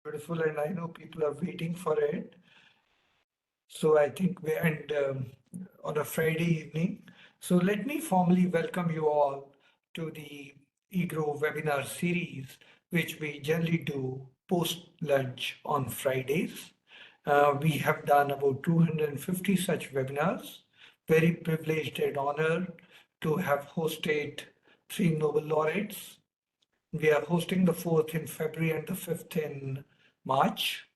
Beautiful, and I know people are waiting for it. So I think on a Friday evening. So let me formally welcome you all to the EGROW webinar series, which we generally do post lunch on Fridays. We have done about 250 such webinars. Very privileged and honored to have hosted three Nobel laureates. We are hosting the fourth in February and the fifth in March.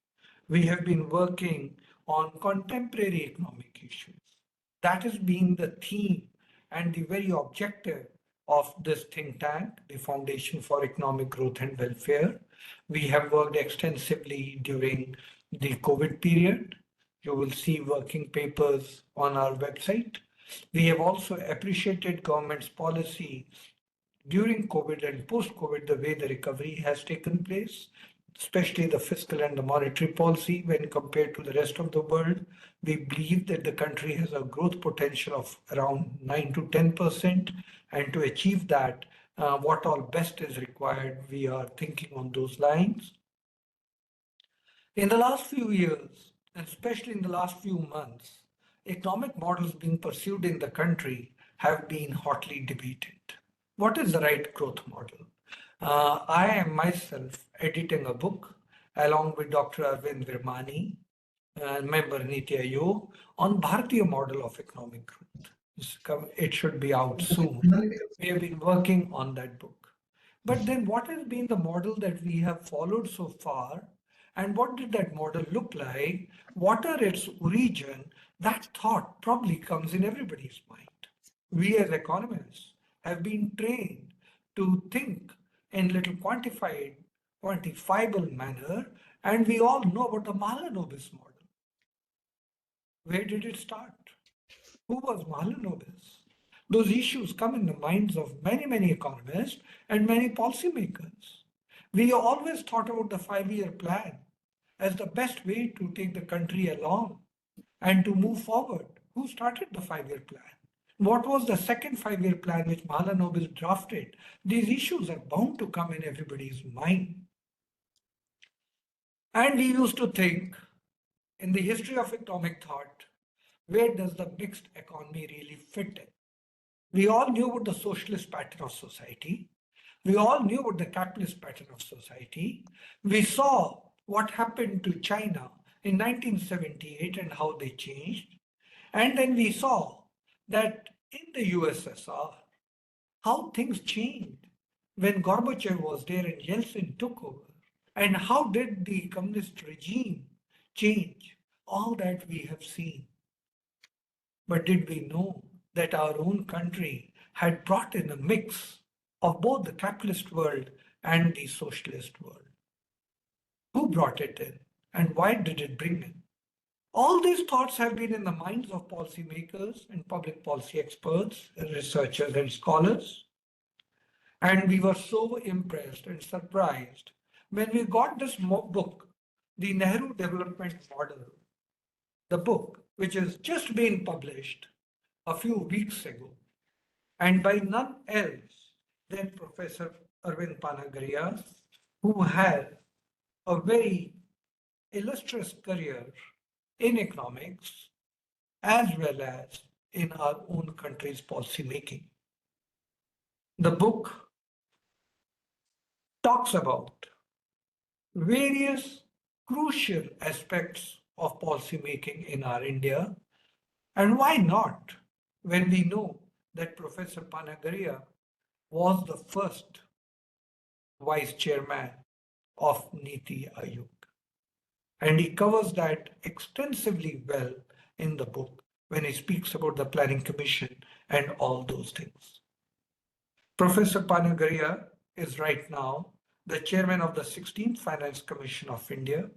We have been working on contemporary economic issues. That has been the theme and the very objective of this think tank, the Foundation for Economic Growth and Welfare. We have worked extensively during the COVID period. You will see working papers on our website. We have also appreciated government's policy during COVID and post-COVID, the way the recovery has taken place, especially the fiscal and the monetary policy when compared to the rest of the world. We believe that the country has a growth potential of around 9 to 10%. And to achieve that, what all best is required, we are thinking on those lines. In the last few years, and especially in the last few months, economic models being pursued in the country have been hotly debated. What is the right growth model? I am myself editing a book along with Dr. Arvind, member Niti Aayog, on Bharatiya model of economic growth. It should be out soon. We have been working on that book. But then what has been the model that we have followed so far? And what did that model look like? What are its origin? That thought probably comes in everybody's mind. We as economists have been trained to think in little quantifiable manner, and we all know about the Mahalanobis model. Where did it start? Who was Mahalanobis? Those issues come in the minds of many, many economists and many policymakers. We always thought about the 5-year plan as the best way to take the country along and to move forward. Who started the 5-year plan? What was the second 5-year plan which Mahalanobis drafted? These issues are bound to come in everybody's mind. And we used to think, in the history of economic thought, where does the mixed economy really fit in? We all knew about the socialist pattern of society. We all knew about the capitalist pattern of society. We saw what happened to China in 1978 and how they changed. And then we saw that in the USSR, how things changed when Gorbachev was there and Yeltsin took over. And how did the communist regime change? All that we have seen. But did we know that our own country had brought in a mix of both the capitalist world and the socialist world? Who brought it in and why did it bring in? All these thoughts have been in the minds of policymakers and public policy experts, researchers and scholars. And we were so impressed and surprised when we got this book, the Nehru Development Model, the book which has just been published a few weeks ago, and by none else than Professor Arvind Panagariya, who had a very illustrious career in economics as well as in our own country's policy making. The book talks about various crucial aspects of policy making in our India, and why not when we know that Professor Panagariya was the first vice chairman of Niti Aayog. And he covers that extensively well in the book when he speaks about the Planning Commission and all those things. Professor Panagariya is right now the chairman of the 16th Finance Commission of India.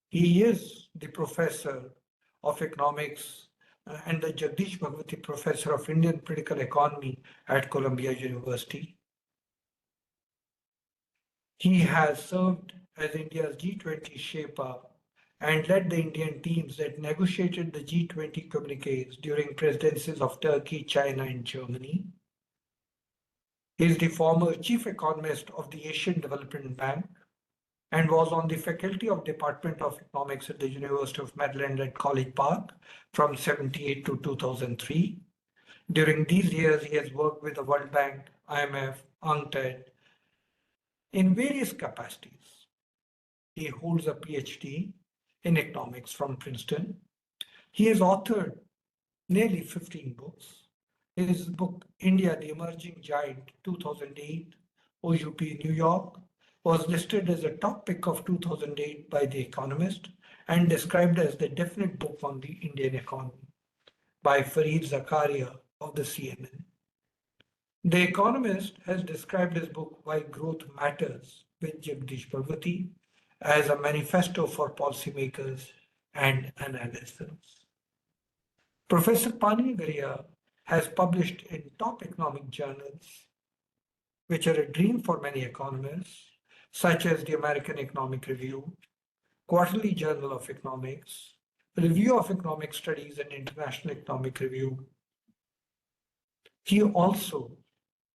He is the professor of economics and the Jagdish Bhagwati Professor of Indian Political Economy at Columbia University. He has served as India's G20 Sherpa and led the Indian teams that negotiated the G20 communiques during presidencies of Turkey, China, and Germany. He is the former chief economist of the Asian Development Bank and was on the faculty of Department of Economics at the University of Maryland at College Park from 78 to 2003. During these years, he has worked with the World Bank, IMF, UNCTAD in various capacities. He holds a PhD in economics from Princeton. He has authored nearly 15 books. His book, India, the Emerging Giant, 2008, OUP, New York, was listed as a top pick of 2008 by The Economist and described as the definite book on the Indian economy by Fareed Zakaria of the CNN. The Economist has described his book Why Growth Matters with Jagdish Bhagwati as a manifesto for policymakers and analysts. Professor Panagariya has published in top economic journals, which are a dream for many economists, such as the American Economic Review, Quarterly Journal of Economics, Review of Economic Studies and International Economic Review. He also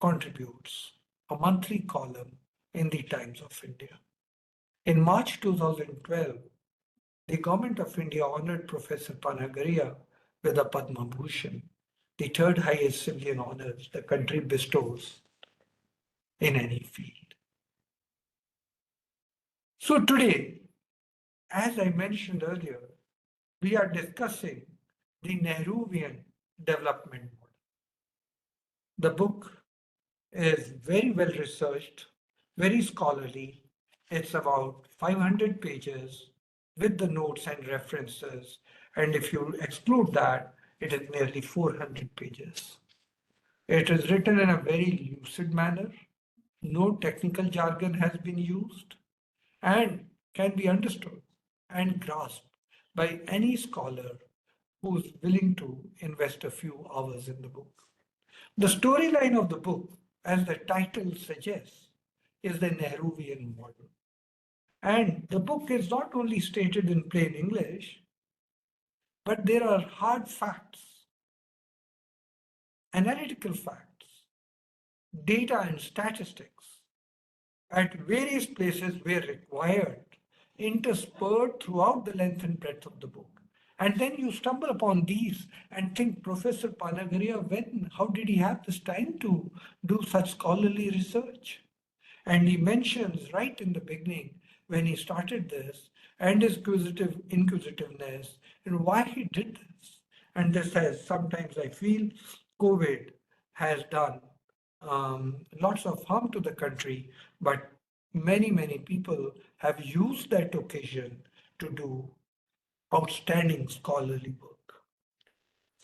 contributes a monthly column in the Times of India. In March 2012, the Government of India honored Professor Panagariya with a Padma Bhushan, the third highest civilian honors the country bestows in any field. So today, as I mentioned earlier, we are discussing the Nehruvian development model. The book is very well researched, very scholarly. It's about 500 pages with the notes and references. And if you exclude that, it is nearly 400 pages. It is written in a very lucid manner. No technical jargon has been used and can be understood and grasped by any scholar who's willing to invest a few hours in the book. The storyline of the book, as the title suggests, is the Nehruvian model. And the book is not only stated in plain English, but there are hard facts, analytical facts, data and statistics at various places where required, interspersed throughout the length and breadth of the book. And then you stumble upon these and think, Professor Panagariya, how did he have this time to do such scholarly research? And he mentions right in the beginning when he started this and his inquisitiveness and why he did this. And this has sometimes I feel COVID has done lots of harm to the country, but many people have used that occasion to do outstanding scholarly work.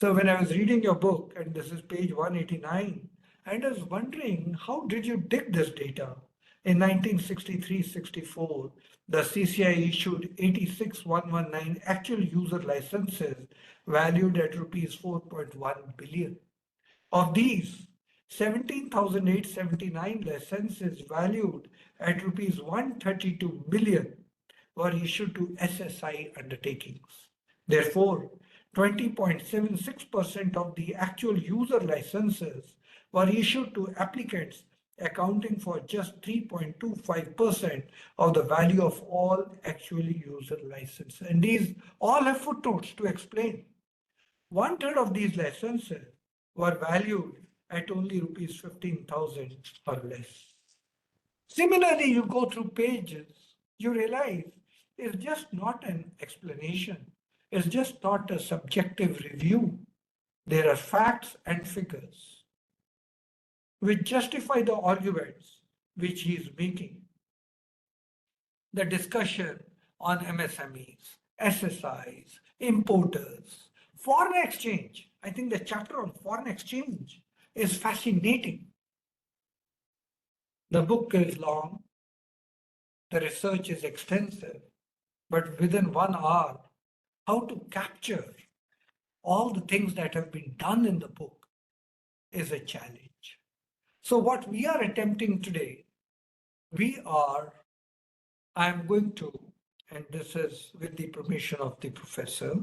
So when I was reading your book, and this is page 189, and I was wondering, how did you dig this data? In 1963-64, the CCI issued 86,119 actual user licenses valued at rupees 4.1 billion. Of these, 17,879 licenses valued at rupees 132 billion were issued to SSI undertakings. Therefore, 20.76% of the actual user licenses were issued to applicants, accounting for just 3.25% of the value of all actually user licenses. And these all have footnotes to explain. 1/3 of these licenses were valued at only rupees 15,000 or less. Similarly, you go through pages, you realize it's just not an explanation. It's just not a subjective review. There are facts and figures which justify the arguments which he is making. The discussion on MSMEs, SSIs, importers, foreign exchange. I think the chapter on foreign exchange is fascinating. The book is long, the research is extensive, but within 1 hour, how to capture all the things that have been done in the book is a challenge. So what we are attempting today, I'm going to, and this is with the permission of the professor,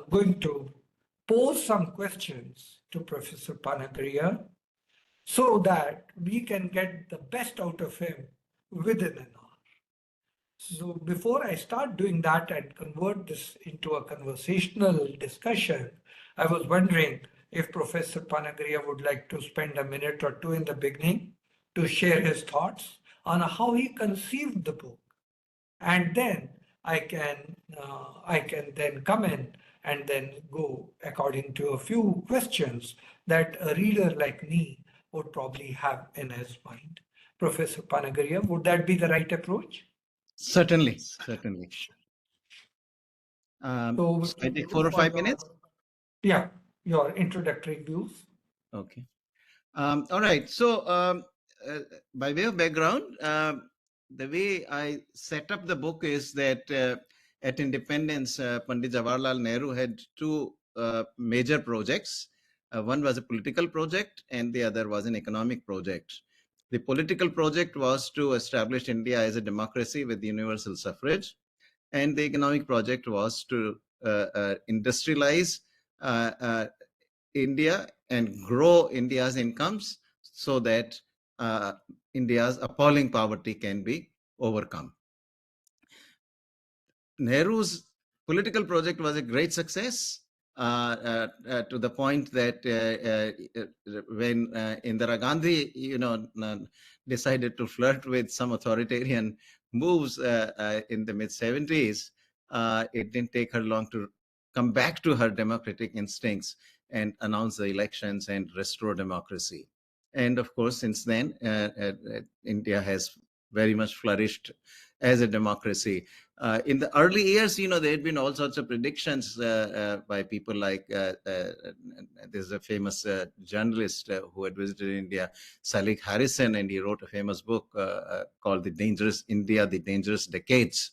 going to pose some questions to Professor Panagariya so that we can get the best out of him within an hour. So before I start doing that and convert this into a conversational discussion, I was wondering if Professor Panagariya would like to spend a minute or two in the beginning to share his thoughts on how he conceived the book, and then I can then come in and then go according to a few questions that a reader like me would probably have in his mind. Professor Panagariya, would that be the right approach? Certainly, certainly. So So I take 4 or 5 minutes. Yeah, your introductory views. Okay. All right. So by way of background, the way I set up the book is that at independence, Pandit Jawaharlal Nehru had two major projects. One was a political project, and the other was an economic project. The political project was to establish India as a democracy with universal suffrage, and the economic project was to industrialize India and grow India's incomes so that India's appalling poverty can be overcome. Nehru's political project was a great success to the point that when Indira Gandhi, decided to flirt with some authoritarian moves in the mid-70s, it didn't take her long to come back to her democratic instincts and announce the elections and restore democracy. And of course, since then, India has very much flourished as a democracy. In the early years, there had been all sorts of predictions by people like there's a famous journalist who had visited India, Salik Harrison, and he wrote a famous book called The Dangerous India, The Dangerous Decades.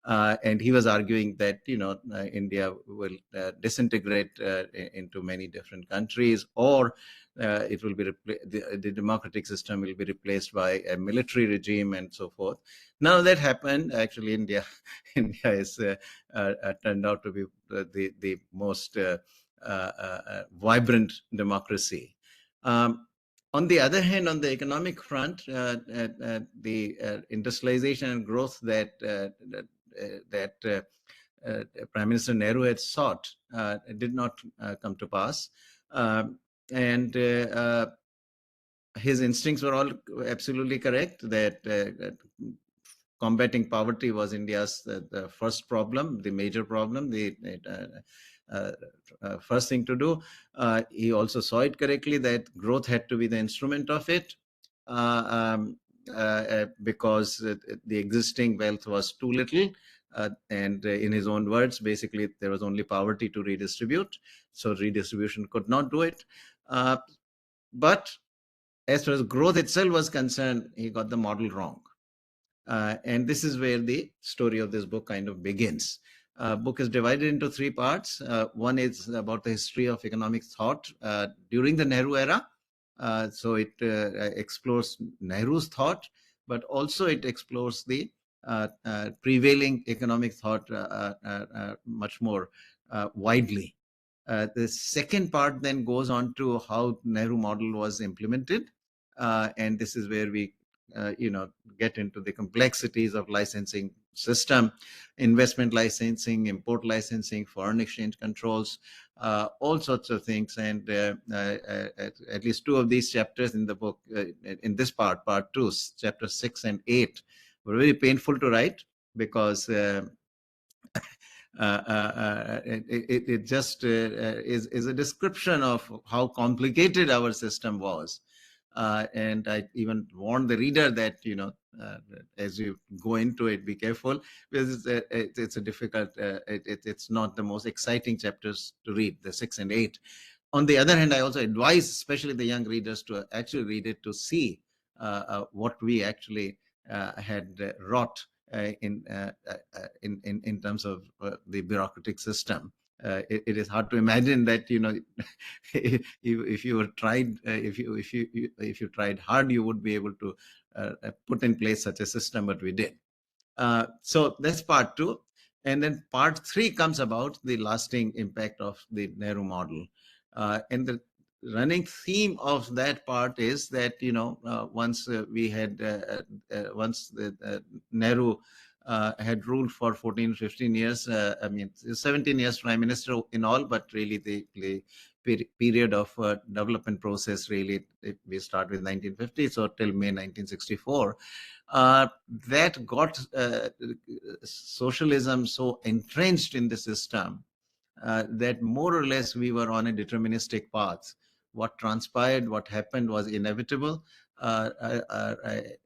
And he was arguing that, India will disintegrate into many different countries, or it will be the democratic system will be replaced by a military regime and so forth. None of that happened. Actually, India is turned out to be the most vibrant democracy. On the other hand, on the economic front, the industrialization and growth that Prime Minister Nehru had sought did not come to pass. And his instincts were all absolutely correct that combating poverty was India's the first problem, the major problem, the first thing to do. He also saw it correctly that growth had to be the instrument of it. Because the existing wealth was too little. And in his own words, basically, there was only poverty to redistribute. So redistribution could not do it. But as far as growth itself was concerned, he got the model wrong. And this is where the story of this book kind of begins. Book is divided into three parts. One is about the history of economic thought during the Nehru era. So it explores Nehru's thought, but also it explores the prevailing economic thought much more widely. The second part then goes on to how Nehru model was implemented. And this is where we get into the complexities of licensing system, investment licensing, import licensing, foreign exchange controls, all sorts of things. And at least two of these chapters in the book, in this part 2, chapter 6 and 8, were very painful to write because it just is a description of how complicated our system was. And I even warned the reader that, as you go into it, be careful, because it's a difficult, it's not the most exciting chapters to read, the 6 and 8. On the other hand, I also advise, especially the young readers, to actually read it to see what we actually had wrought in terms of the bureaucratic system. It is hard to imagine that if you were tried if you tried hard, you would be able to put in place such a system, but we did. So that's part 2, and then part 3 comes about the lasting impact of the Nehru model, and the running theme of that part is that once we had once the Nehru had ruled for 14, 15 years. I mean, 17 years prime minister in all, but really the period of development process, really, we start with 1950, so till May 1964. That got socialism so entrenched in the system that more or less we were on a deterministic path. What transpired, what happened was inevitable.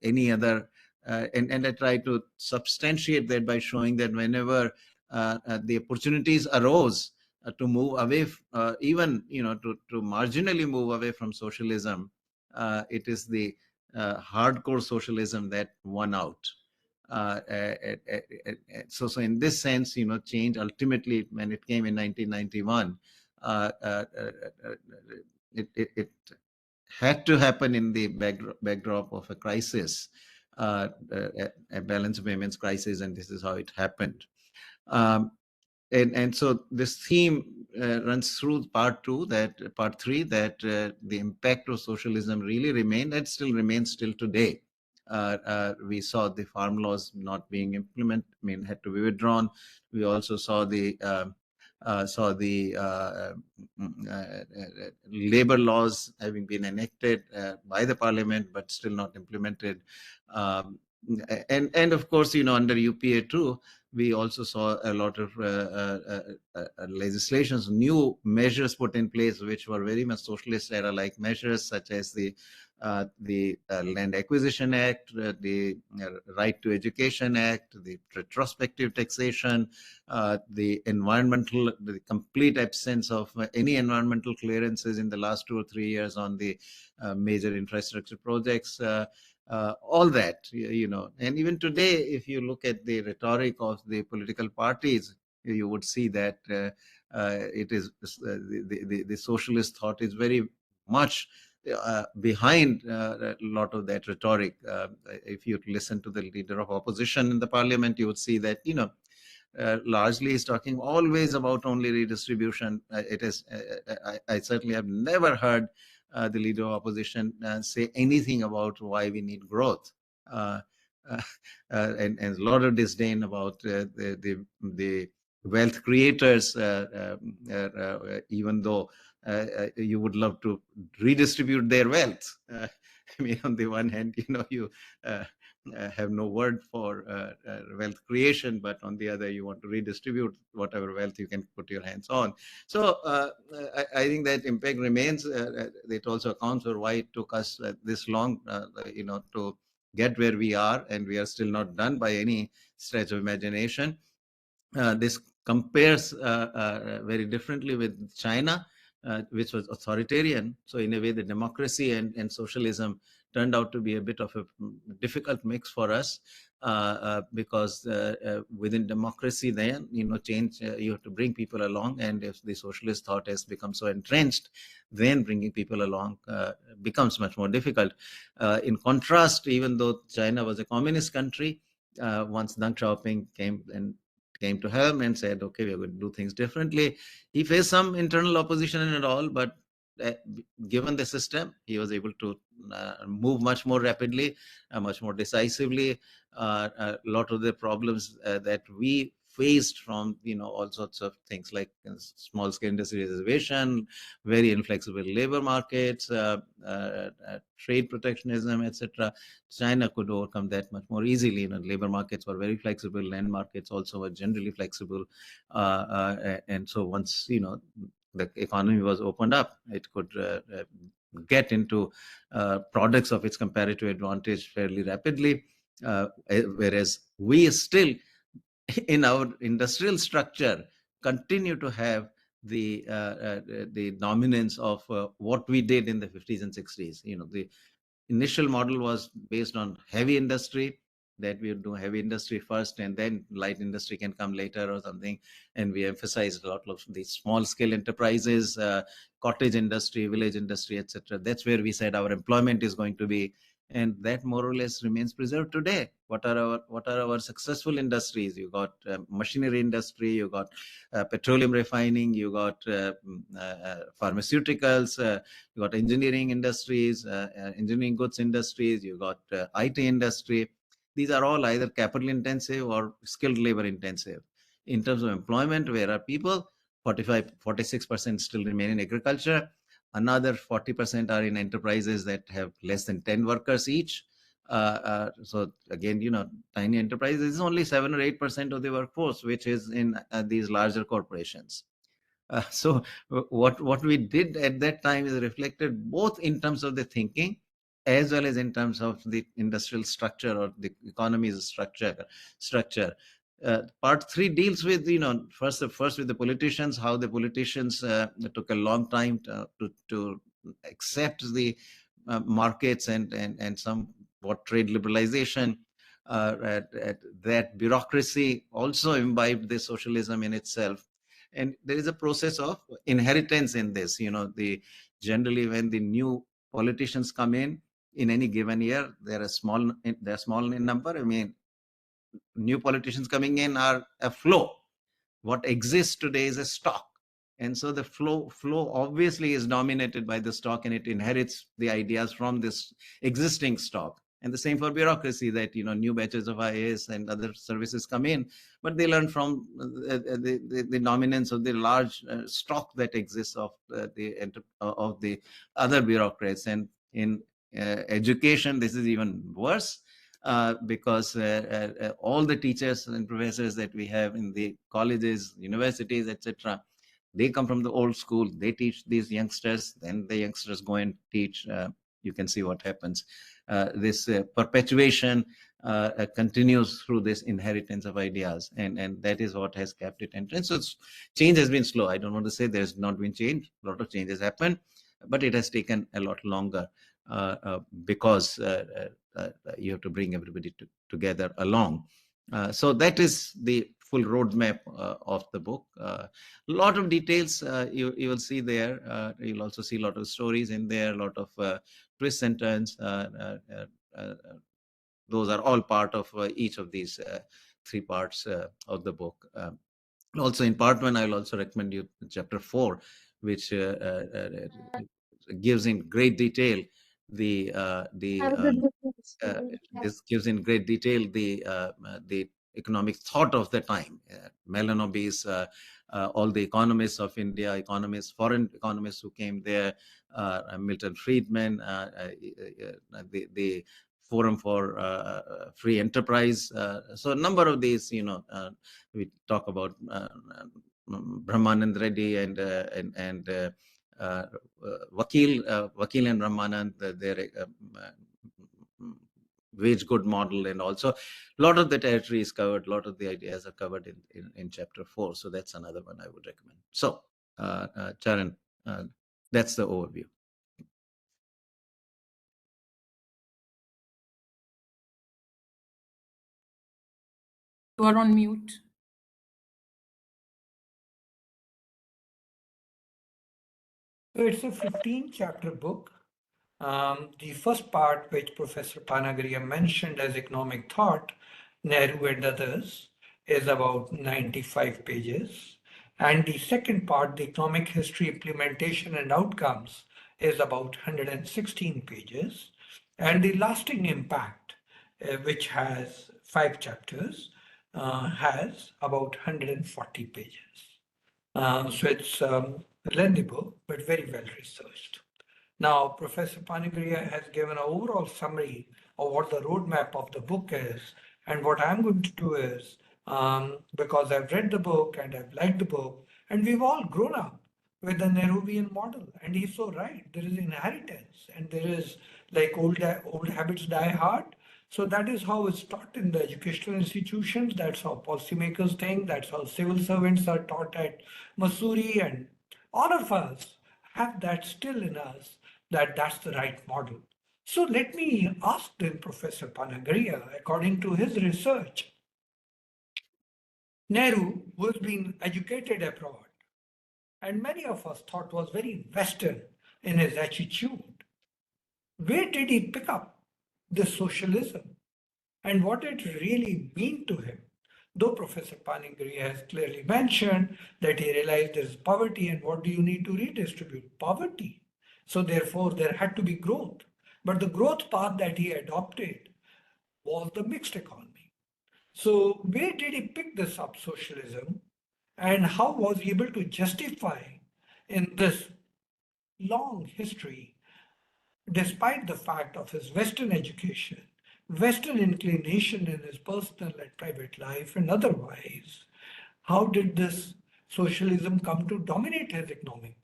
Any other, and I try to substantiate that by showing that whenever the opportunities arose to move away, even to marginally move away from socialism, it is the hardcore socialism that won out. So in this sense, change ultimately, when it came in 1991, it had to happen in the backdrop of a crisis, a balance of payments crisis, and this is how it happened. And so this theme runs through part three, that the impact of socialism really remained and still remains till today. We saw the farm laws not being implemented, had to be withdrawn. We also saw the labor laws having been enacted by the parliament, but still not implemented. And of course, under UPA too, we also saw a lot of legislations, new measures put in place, which were very much socialist era-like measures, such as the Land Acquisition Act, the Right to Education Act, the retrospective taxation, the complete absence of any environmental clearances in the last 2 or 3 years on the major infrastructure projects. All that, and even today, if you look at the rhetoric of the political parties, you would see that it is the socialist thought is very much behind a lot of that rhetoric. If you listen to the leader of opposition in the parliament, you would see that largely is talking always about only redistribution. It is I certainly have never heard the leader of opposition say anything about why we need growth, and a lot of disdain about the wealth creators, even though you would love to redistribute their wealth. On the one hand, you have no word for wealth creation, but on the other, you want to redistribute whatever wealth you can put your hands on. So I think that impact remains. It also accounts for why it took us this long, to get where we are, and we are still not done by any stretch of imagination. This compares very differently with China, which was authoritarian. So in a way, the democracy and socialism turned out to be a bit of a difficult mix for us, because within democracy, then change, you have to bring people along, and if the socialist thought has become so entrenched, then bringing people along becomes much more difficult. In contrast, even though China was a communist country, once Deng Xiaoping came to helm and said, okay, we're going to do things differently, he faced some internal opposition and all, but given the system, he was able to move much more rapidly, much more decisively. A lot of the problems that we faced from all sorts of things like small scale industry reservation, very inflexible labor markets, trade protectionism, etc. China could overcome that much more easily. Labor markets were very flexible, land markets also were generally flexible, and so once the economy was opened up, it could get into products of its comparative advantage fairly rapidly, whereas we still, in our industrial structure, continue to have the dominance of what we did in the 50s and 60s. The initial model was based on heavy industry, that we would do heavy industry first and then light industry can come later or something. And we emphasized a lot of the small scale enterprises, cottage industry, village industry, etc. That's where we said our employment is going to be. And that more or less remains preserved today. What are our successful industries? You got machinery industry, you got petroleum refining, you got pharmaceuticals, you got engineering industries, engineering goods industries, you got IT industry. these are all either capital intensive or skilled labor intensive. In terms of employment, where are people? 46% still remain in agriculture. Another 40% are in enterprises that have less than 10 workers each. So again, tiny enterprises is only 7 or 8% of the workforce, which is in these larger corporations. So what we did at that time is reflected both in terms of the thinking as well as in terms of the industrial structure or the economy's structure. Part 3 deals with first with the politicians, how the politicians took a long time to accept the markets and somewhat trade liberalization. That bureaucracy also imbibed the socialism in itself, and there is a process of inheritance in this. The generally when the new politicians come in any given year, they're small in number. I mean, new politicians coming in are a flow. What exists today is a stock, and so the flow obviously is dominated by the stock, and it inherits the ideas from this existing stock. And the same for bureaucracy, that new batches of IAS and other services come in, but they learn from the dominance of the large stock that exists of the other bureaucrats. And in education, this is even worse, because all the teachers and professors that we have in the colleges, universities, etc., they come from the old school. They teach these youngsters, then the youngsters go and teach. You can see what happens. This perpetuation continues through this inheritance of ideas, and that is what has kept it entrance. So change has been slow. I don't want to say there's not been change. A lot of changes happen, but it has taken a lot longer, because you have to bring everybody together along. So that is the full roadmap of the book. A lot of details you will see there. You'll also see a lot of stories in there, a lot of twists and turns. Those are all part of each of these 3 parts of the book. Also in part 1, I will also recommend you chapter 4, which gives in great detail this gives in great detail the economic thought of the time. Mahalanobis, all the economists of India, foreign economists who came there, Milton Friedman, the Forum for Free Enterprise. So a number of these, we talk about Brahmanand Reddy and Vakil and Ramanand, their wage good model, and also a lot of the territory is covered. A lot of the ideas are covered in chapter 4. So that's another one I would recommend. So Charan, that's the overview. You are on mute. So it's a 15-chapter book. The first part, which Professor Panagariya mentioned as economic thought, Nehru and others, is about 95 pages. And the second part, the economic history, implementation and outcomes, is about 116 pages. And the lasting impact, which has 5 chapters, has about 140 pages. So it's a lengthy book, but very well researched. Now, Professor Panagariya has given an overall summary of what the roadmap of the book is. And what I'm going to do is, because I've read the book and I've liked the book, and we've all grown up with the Nehruvian model. And he's so right. There is inheritance, and there is like old habits die hard. So that is how it's taught in the educational institutions. That's how policymakers think. That's how civil servants are taught at Missouri. And all of us have that still in us, that that's the right model. So let me ask then Professor Panagariya, according to his research, Nehru was being educated abroad, and many of us thought was very Western in his attitude. Where did he pick up this socialism, and what did it really mean to him? Though Professor Panagariya has clearly mentioned that he realized there is poverty, and what do you need to redistribute? Poverty. So therefore, there had to be growth. But the growth path that he adopted was the mixed economy. So where did he pick this up, socialism, and how was he able to justify in this long history, despite the fact of his Western education, Western inclination in his personal and private life and otherwise, how did this socialism come to dominate his economic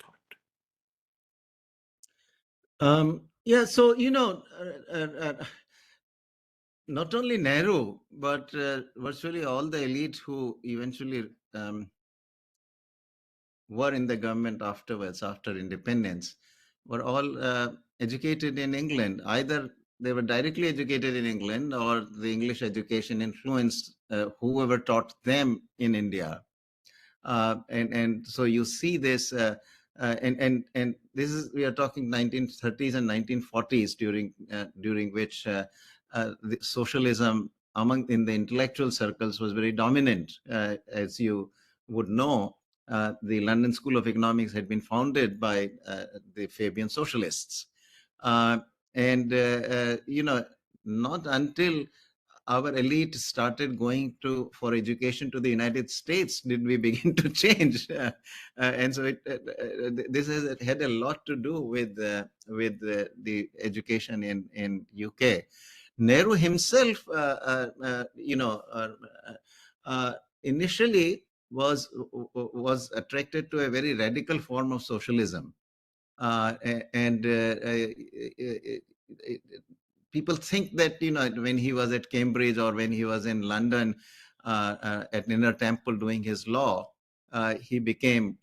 thought? Yeah, so not only Nehru, but virtually all the elite who eventually were in the government afterwards, after independence, were all educated in England. Either they were directly educated in England, or the English education influenced whoever taught them in India. And so you see this, and this is, we are talking 1930s and 1940s, during which the socialism in the intellectual circles was very dominant. As you would know, the London School of Economics had been founded by the Fabian socialists, and not until our elite started going for education to the United States did we begin to change. And so this has had a lot to do with the education in UK. Nehru himself, initially was attracted to a very radical form of socialism, and people think that when he was at Cambridge or when he was in London at Inner Temple doing his law, he became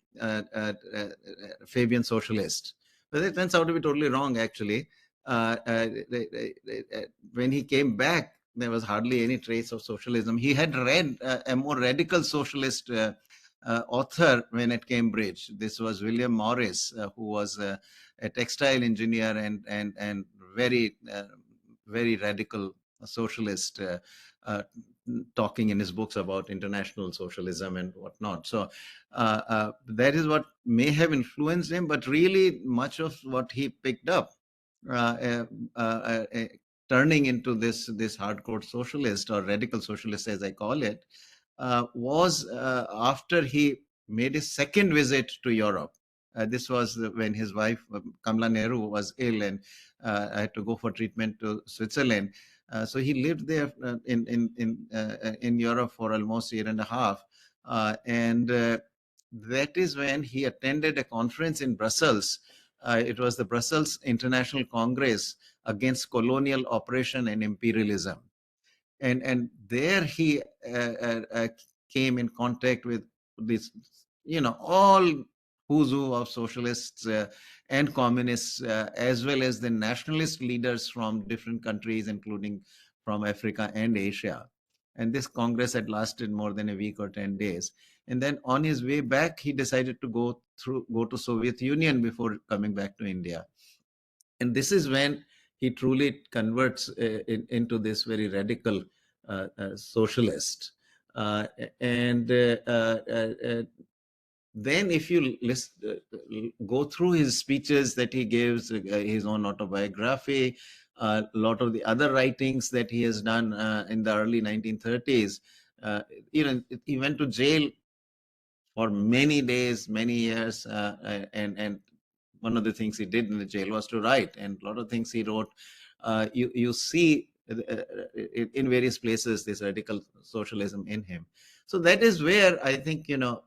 Fabian socialist. But it turns out to be totally wrong, actually. When he came back, there was hardly any trace of socialism. He had read a more radical socialist author when at Cambridge. This was William Morris, who was a textile engineer and very very radical socialist, talking in his books about international socialism and whatnot. So that is what may have influenced him, but really much of what he picked up, turning into this hardcore socialist or radical socialist, as I call it, was after he made his second visit to Europe. This was when his wife, Kamala Nehru, was ill, and I had to go for treatment to Switzerland. So he lived there in Europe for almost a year and a half, and that is when he attended a conference in Brussels. It was the Brussels International Congress Against Colonial Oppression and Imperialism, and there he came in contact with this, all who's who of socialists and communists, as well as the nationalist leaders from different countries, including from Africa and Asia. And this Congress had lasted more than a week or 10 days. And then on his way back, he decided to go to Soviet Union before coming back to India. And this is when he truly converts into this very radical socialist. And then if you go through his speeches that he gives, his own autobiography, a lot of the other writings that he has done in the early 1930s, he went to jail for many days, many years, and one of the things he did in the jail was to write, and a lot of things he wrote, you see in various places this radical socialism in him. So that is where I think not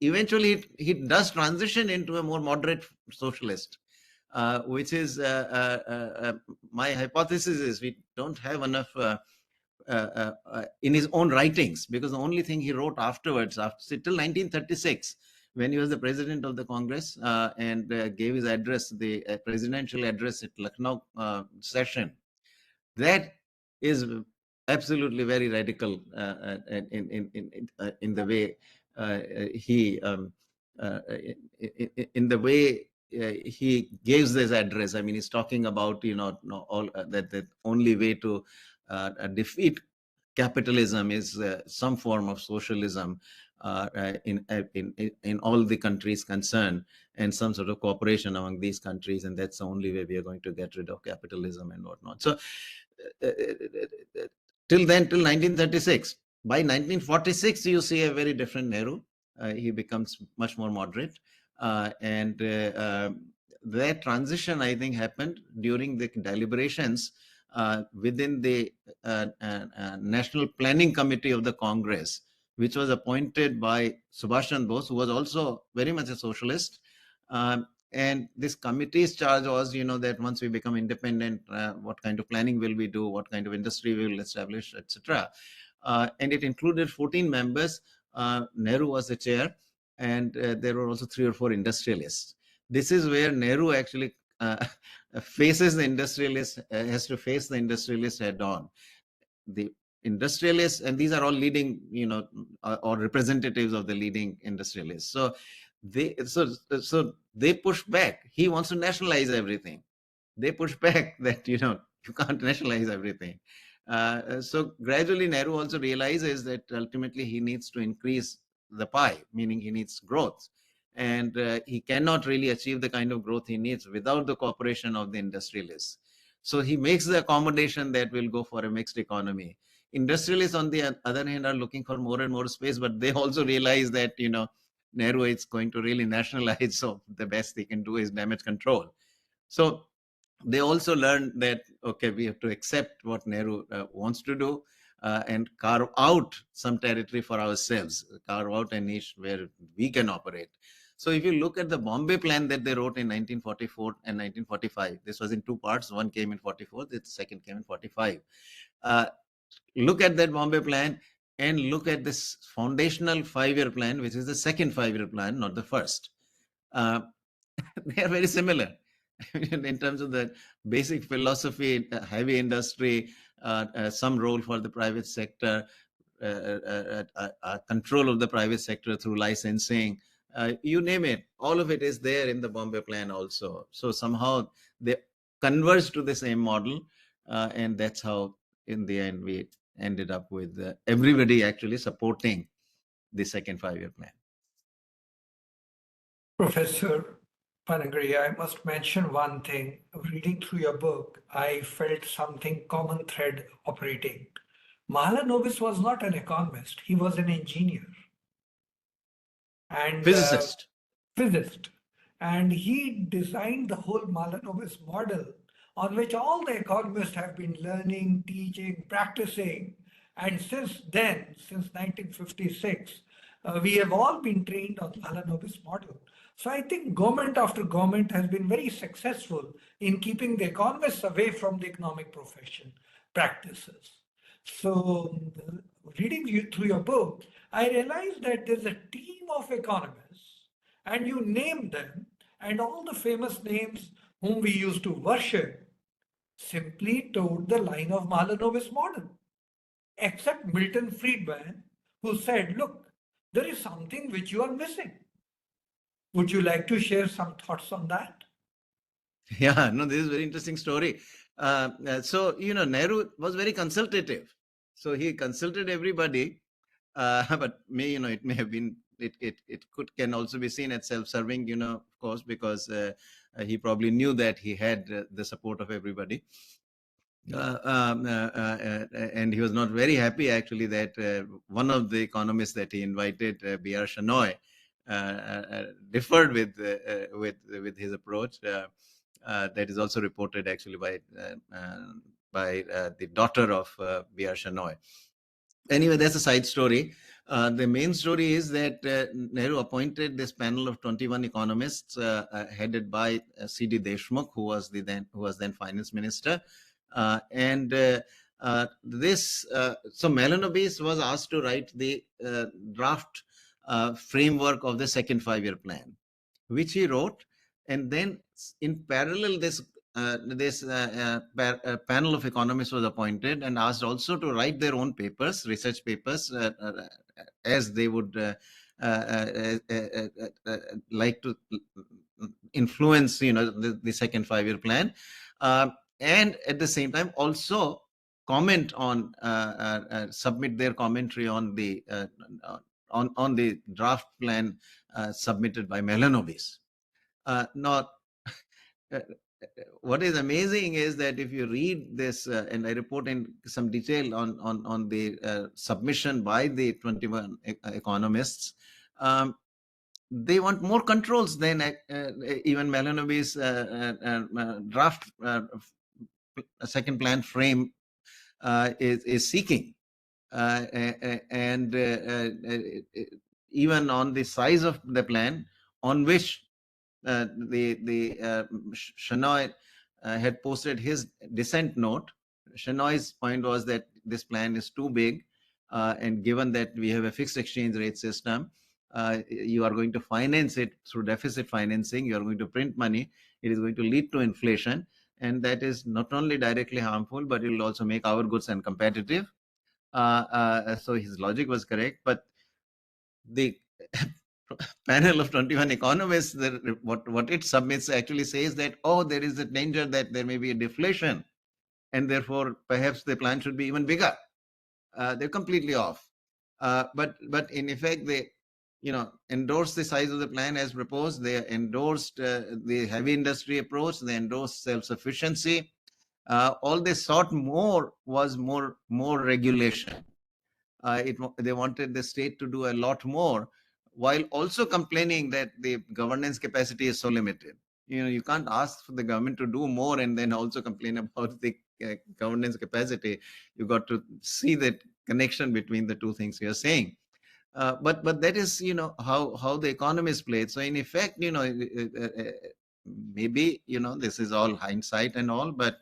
eventually he does transition into a more moderate socialist, which is my hypothesis is we don't have enough in his own writings, because the only thing he wrote afterwards, till 1936, when he was the president of the Congress and gave his address, the presidential address at Lucknow session, that is absolutely very radical in the way he in the way he gives this address. I mean, he's talking about all that the only way to defeat capitalism is some form of socialism, in all the countries concerned, and some sort of cooperation among these countries, and that's the only way we are going to get rid of capitalism and whatnot. So till then, till 1936. By 1946, you see a very different Nehru. He becomes much more moderate, and that transition, I think, happened during the deliberations within the National Planning Committee of the Congress, which was appointed by Subhash Chandra Bose, who was also very much a socialist. And this committee's charge was, that once we become independent, what kind of planning will we do, what kind of industry we will establish, etc. And it included 14 members. Nehru was the chair, and there were also 3 or 4 industrialists. This is where Nehru actually faces the industrialists, has to face the industrialists head on. The industrialists, and these are all leading, or representatives of the leading industrialists. So they push back. He wants to nationalize everything. They push back that you can't nationalize everything. So gradually Nehru also realizes that ultimately he needs to increase the pie, meaning he needs growth, and he cannot really achieve the kind of growth he needs without the cooperation of the industrialists. So he makes the accommodation that we'll go for a mixed economy. Industrialists, on the other hand, are looking for more and more space, but they also realize that Nehru is going to really nationalize, so the best they can do is damage control. So they also learned that, okay, we have to accept what Nehru wants to do, and carve out some territory for ourselves, carve out a niche where we can operate. So if you look at the Bombay plan that they wrote in 1944 and 1945, this was in 2 parts. One came in 44, the second came in 45. Look at that Bombay plan and look at this foundational 5-year plan, which is the second 5-year plan, not the first. They are very similar in terms of the basic philosophy, heavy industry, some role for the private sector, control of the private sector through licensing, you name it. All of it is there in the Bombay plan also. So somehow they converge to the same model, and that's how in the end we ended up with everybody actually supporting the second 5-year plan. Professor Panagariya, I must mention one thing. Reading through your book, I felt something common thread operating. Mahalanobis was not an economist, he was an engineer and Physicist. And he designed the whole Mahalanobis model on which all the economists have been learning, teaching, practicing. And since then, since 1956, we have all been trained on Mahalanobis model. So I think government after government has been very successful in keeping the economists away from the economic profession practices. So reading through your book, I realized that there's a team of economists and you name them, and all the famous names whom we used to worship simply towed the line of Mahalanobis model, except Milton Friedman, who said, look, there is something which you are missing. Would you like to share some thoughts on that? Yeah, no, this is a very interesting story. So, Nehru was very consultative. So he consulted everybody, but it may have been, can also be seen as self-serving, of course, because he probably knew that he had the support of everybody. And he was not very happy actually that one of the economists that he invited, B.R. Shenoy, differed with his approach. That is also reported actually by the daughter of B.R. Shenoy. Anyway, that's a side story. The main story is that Nehru appointed this panel of 21 economists headed by C.D. Deshmukh, who was then finance minister. So Mahalanobis was asked to write the draft framework of the second 5-year plan, which he wrote, and then in parallel this panel of economists was appointed and asked also to write their own papers, research papers, as they would like to influence the second 5-year plan, and at the same time also comment on submit their commentary on the on the draft plan submitted by Melanobis. Now, what is amazing is that if you read this, and I report in some detail on the submission by the 21 economists, they want more controls than even Melanobis draft second plan frame is seeking. And even on the size of the plan, on which the Shenoy had posted his dissent note. Shenoy's point was that this plan is too big, and given that we have a fixed exchange rate system, you are going to finance it through deficit financing, you are going to print money, it is going to lead to inflation, and that is not only directly harmful, but it will also make our goods uncompetitive. So his logic was correct, but the panel of 21 economists, what it submits actually says that, oh, there is a danger that there may be a deflation, and therefore perhaps the plan should be even bigger. They're completely off. But in effect, they endorsed the size of the plan as proposed. They endorsed the heavy industry approach. They endorsed self-sufficiency. All they sought more was more regulation. They wanted the state to do a lot more, while also complaining that the governance capacity is so limited. You can't ask for the government to do more and then also complain about the governance capacity. You got to see that connection between the two things you're saying. But that is how the economists played. So in effect, maybe this is all hindsight and all, but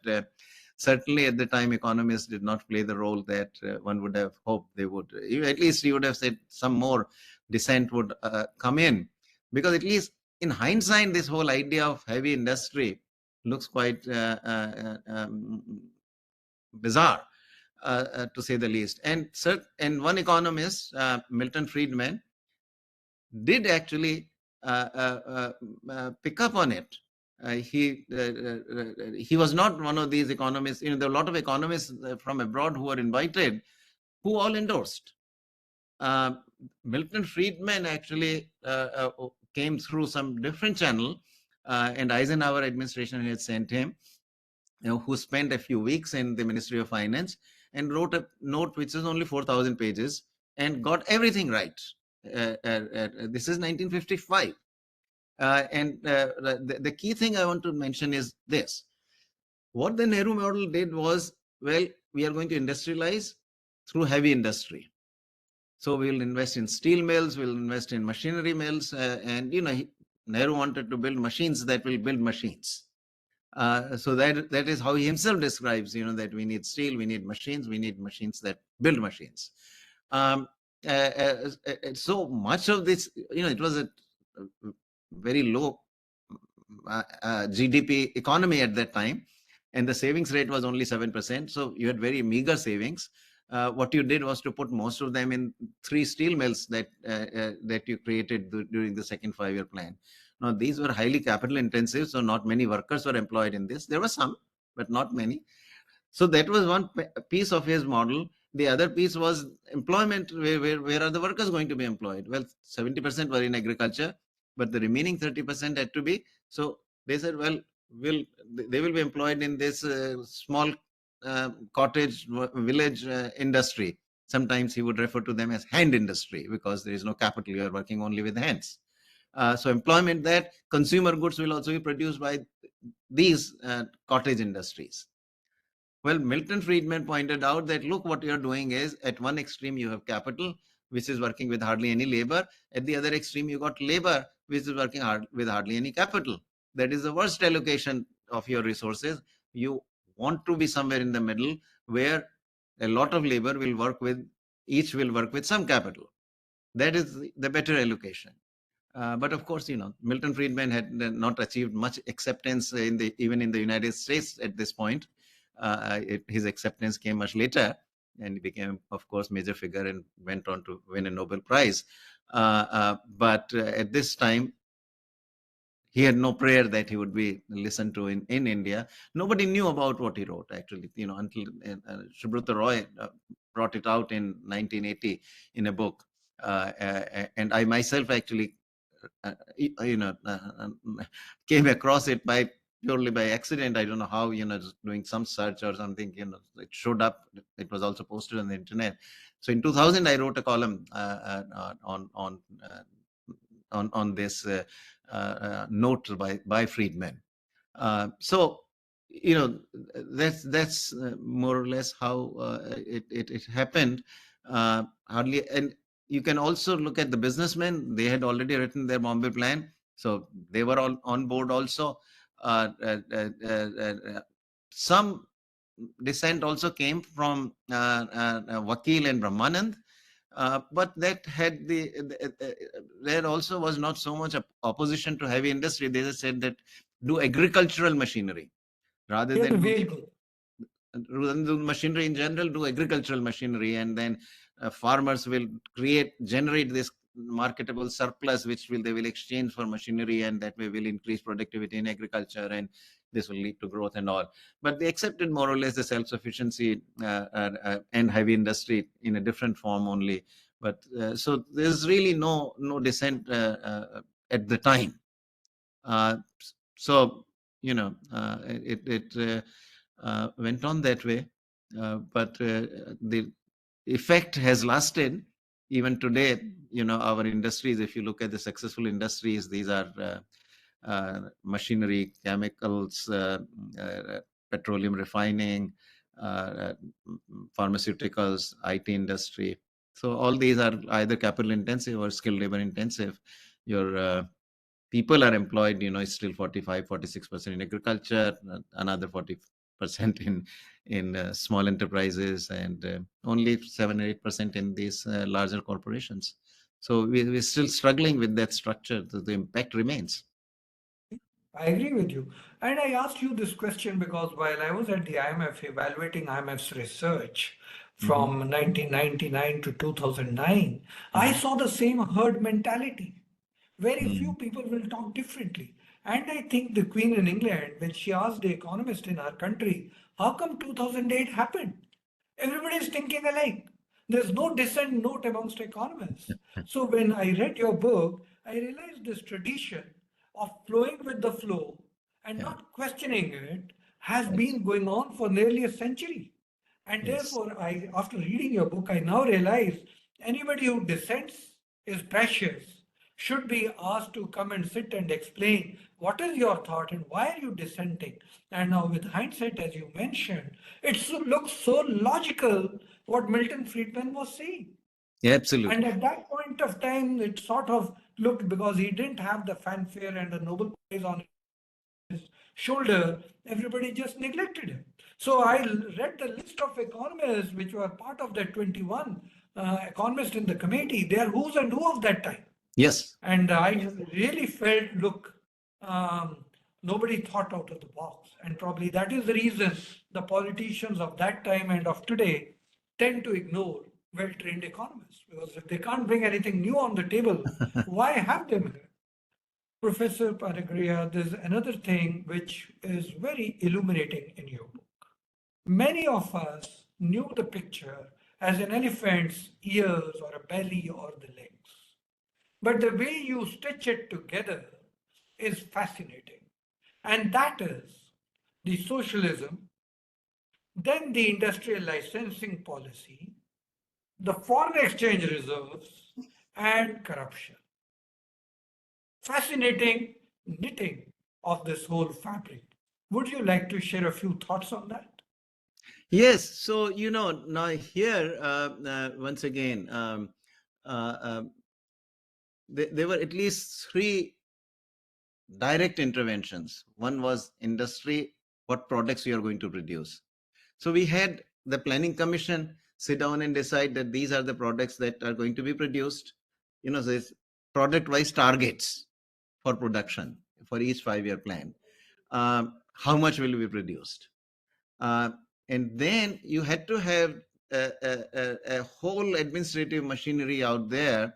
certainly at the time economists did not play the role that one would have hoped they would. At least you would have said some more dissent would come in, because at least in hindsight this whole idea of heavy industry looks quite bizarre, to say the least. And one economist, Milton Friedman, did actually pick up on it. He was not one of these economists. There are a lot of economists from abroad who were invited, who all endorsed. Milton Friedman actually came through some different channel, and Eisenhower administration had sent him, who spent a few weeks in the Ministry of Finance and wrote a note which is only 4,000 pages and got everything right. This is 1955. And the key thing I want to mention is this. What the Nehru model did was, well, we are going to industrialize through heavy industry. So we will invest in steel mills, we'll invest in machinery mills, and Nehru wanted to build machines that will build machines. So that is how he himself describes, that we need steel, we need machines that build machines. So much of this, it was a very low GDP economy at that time, and the savings rate was only 7%. So you had very meager savings. What you did was to put most of them in 3 steel mills that you created during the second 5-year plan. Now, these were highly capital intensive, so not many workers were employed in this. There were some, but not many. So that was one piece of his model. The other piece was employment. Where are the workers going to be employed? Well, 70% were in agriculture, but the remaining 30% had to be. So they said, well, they will be employed in this small cottage village industry. Sometimes he would refer to them as hand industry, because there is no capital. You are working only with hands. So employment, that consumer goods will also be produced by these cottage industries. Well, Milton Friedman pointed out that, look, what you're doing is, at one extreme you have capital, which is working with hardly any labor. At the other extreme, you got labor, which is working with hardly any capital. That is the worst allocation of your resources. You want to be somewhere in the middle, where a lot of labor will work with, each will work with some capital. That is the better allocation. But of course, Milton Friedman had not achieved much acceptance even in the United States at this point. His acceptance came much later, and he became, of course, major figure and went on to win a Nobel Prize. But at this time, he had no prayer that he would be listened to in India. Nobody knew about what he wrote, actually, until Subrata Roy brought it out in 1980 in a book. And I myself actually, came across it purely by accident. I don't know how, just doing some search or something, it showed up. It was also posted on the internet. So in 2000, I wrote a column on this note by Friedman. So that's more or less how it happened. Hardly, and you can also look at the businessmen. They had already written their Bombay plan, so they were all on board also. Some dissent also came from Vakil and Brahmanand. But that had there also was not so much opposition to heavy industry. They just said that do agricultural machinery rather Yeah, than very good. do machinery in general, do agricultural machinery, and then farmers will generate this marketable surplus, which they will exchange for machinery, and that way will increase productivity in agriculture, and this will lead to growth and all. But they accepted more or less the self-sufficiency and heavy industry in a different form only. But so there's really no dissent at the time. So it went on that way, but the effect has lasted even today. Our industries, if you look at the successful industries, these are machinery, chemicals, petroleum refining, pharmaceuticals, IT industry. So all these are either capital intensive or skilled labor intensive. Your people are employed, it's still 45-46% in agriculture, another 40% in small enterprises, and only 7-8% in these larger corporations. So we're still struggling with that structure. The impact remains. I agree with you. And I asked you this question because while I was at the IMF evaluating IMF's research from 1999 to 2009, I saw the same herd mentality. Very few people will talk differently. And I think the Queen in England, when she asked the economist in our country, how come 2008 happened? Everybody is thinking alike. There's no dissent note amongst economists. So when I read your book, I realized this tradition of flowing with the flow and Yeah. not questioning it has Yes. been going on for nearly a century. And Yes. therefore, after reading your book, I now realize anybody who dissents is precious, should be asked to come and sit and explain what is your thought and why are you dissenting. And now, with hindsight, as you mentioned, looks so logical what Milton Friedman was saying. Yeah, And absolutely. at that point of time, it sort of looked, because he didn't have the fanfare and the Nobel Prize on his shoulder, everybody just neglected him. So I read the list of economists which were part of that 21 economists in the committee. They are who's and who of that time. Yes. And I really felt, look, nobody thought out of the box. And probably that is the reason the politicians of that time and of today tend to ignore well-trained economists. Because if they can't bring anything new on the table, why have them here? Professor Panagariya, there's another thing which is very illuminating in your book. Many of us knew the picture as an elephant's ears or a belly or the legs. But the way you stitch it together is fascinating. And that is the socialism, then the industrial licensing policy, the foreign exchange reserves, and corruption. Fascinating knitting of this whole fabric. Would you like to share a few thoughts on that? Yes. So, now here, once again, there were at least 3 direct interventions. One was industry, what products we are going to produce. So we had the planning commission sit down and decide that these are the products that are going to be produced. So it's product-wise targets for production for each 5-year plan. How much will be produced? And then you had to have a whole administrative machinery out there,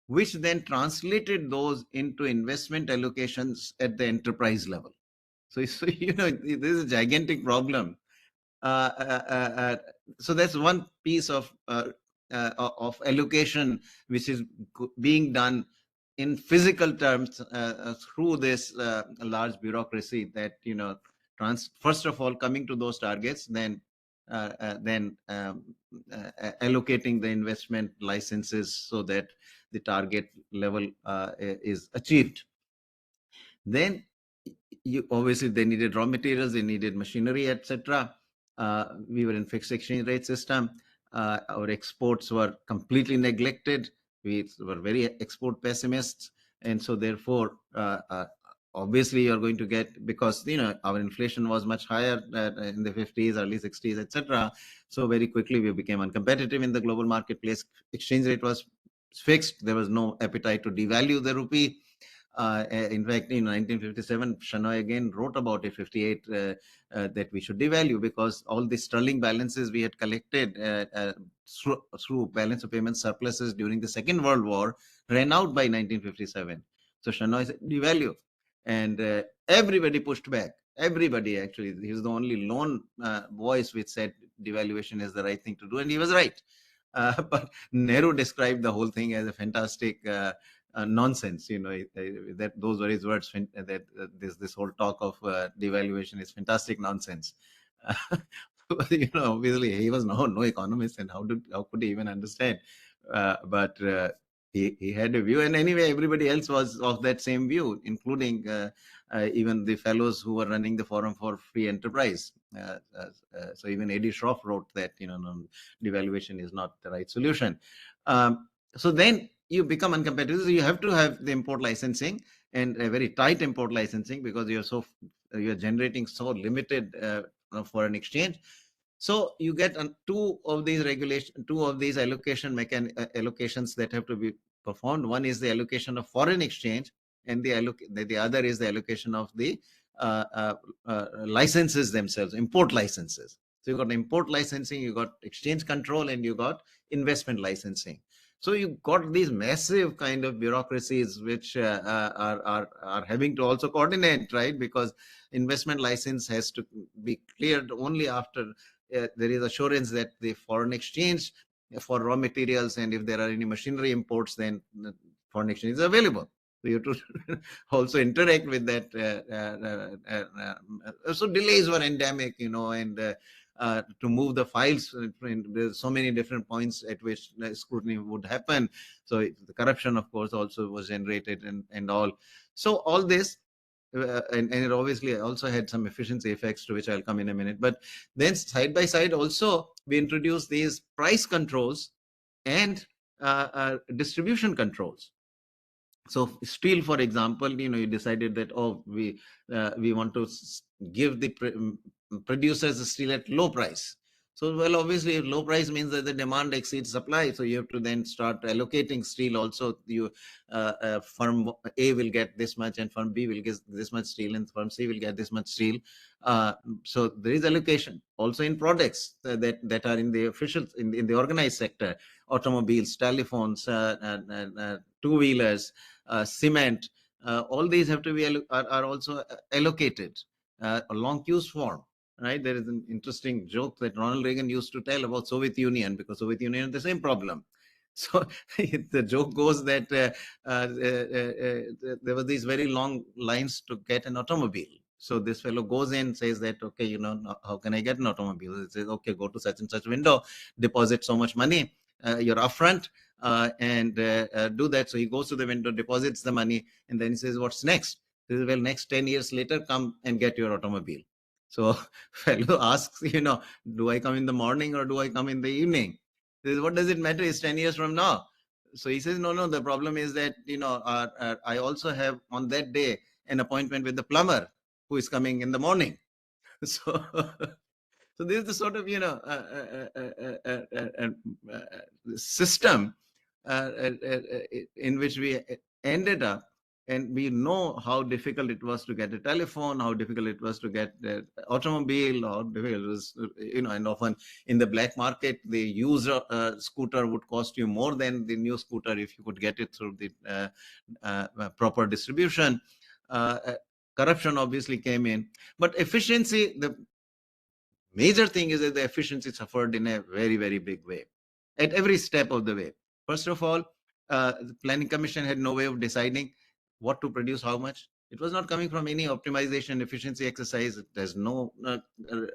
which then translated those into investment allocations at the enterprise level. So this is a gigantic problem. So that's one piece of of allocation, which is being done in physical terms through this large bureaucracy that, first of all coming to those targets, then allocating the investment licenses so that the target level is achieved. Then obviously they needed raw materials, they needed machinery, etc. We were in fixed exchange rate system. Our exports were completely neglected. We were very export pessimists, and so therefore obviously you're going to get, because our inflation was much higher in the 50s, early 60s, etc. So very quickly we became uncompetitive in the global marketplace. Exchange rate was fixed. There was no appetite to devalue the rupee. In fact, in 1957, Shenoy again wrote about it, 58, that we should devalue, because all the sterling balances we had collected through balance of payment surpluses during the Second World War ran out by 1957. So Shenoy said devalue, and everybody pushed back. Everybody, actually, he was the only lone voice which said devaluation is the right thing to do, and he was right. But Nehru described the whole thing as a fantastic nonsense. That those were his words. That this whole talk of devaluation is fantastic nonsense. Obviously he was no economist, and how could he even understand? But he had a view, and anyway, everybody else was of that same view, including even the fellows who were running the Forum for Free Enterprise. So even A.D. Schroff wrote that no, devaluation is not the right solution. So then you become uncompetitive. So you have to have the import licensing, and a very tight import licensing, because you're generating so limited foreign exchange. So you get two of these allocations that have to be performed. One is the allocation of foreign exchange, and the other is the allocation of the licenses themselves, import licenses. So you got import licensing, you got exchange control, and you got investment licensing. So you got these massive kind of bureaucracies which are having to also coordinate, right? Because investment license has to be cleared only after there is assurance that the foreign exchange for raw materials, and if there are any machinery imports, then foreign exchange is available. So you have to also interact with that. So delays were endemic, and to move the files, there's so many different points at which scrutiny would happen. So the corruption, of course, also was generated, and all. So all this, and it obviously also had some efficiency effects, to which I'll come in a minute. But then side by side also, we introduced these price controls and distribution controls. So steel, for example, you decided that, we want to give the producers steel at low price. So, well, obviously low price means that the demand exceeds supply. So you have to then start allocating steel also. Firm A will get this much, and firm B will get this much steel, and firm C will get this much steel. So there is allocation also in products that are in the official, in the organized sector: automobiles, telephones, two-wheelers, cement. All these have to be are also allocated along queues form. Right, there is an interesting joke that Ronald Reagan used to tell about Soviet Union, because Soviet Union had the same problem. So the joke goes that there were these very long lines to get an automobile. So this fellow goes in, says that, okay, how can I get an automobile? He says, okay, go to such and such window, deposit so much money, you're upfront, and do that. So he goes to the window, deposits the money, and then he says, what's next? He says, well, next 10 years later, come and get your automobile. So fellow asks, do I come in the morning or do I come in the evening? He says, what does it matter? It's 10 years from now. So he says, no, the problem is that, I also have on that day an appointment with the plumber who is coming in the morning. So, so this is the sort of, system in which we ended up. And we know how difficult it was to get a telephone, how difficult it was to get an automobile, how difficult it was, and often in the black market, the used scooter would cost you more than the new scooter if you could get it through the proper distribution. Corruption obviously came in, but efficiency, the major thing is that the efficiency suffered in a very, very big way. at every step of the way. First of all, the Planning Commission had no way of deciding what to produce, how much. It was not coming from any optimization efficiency exercise. There's no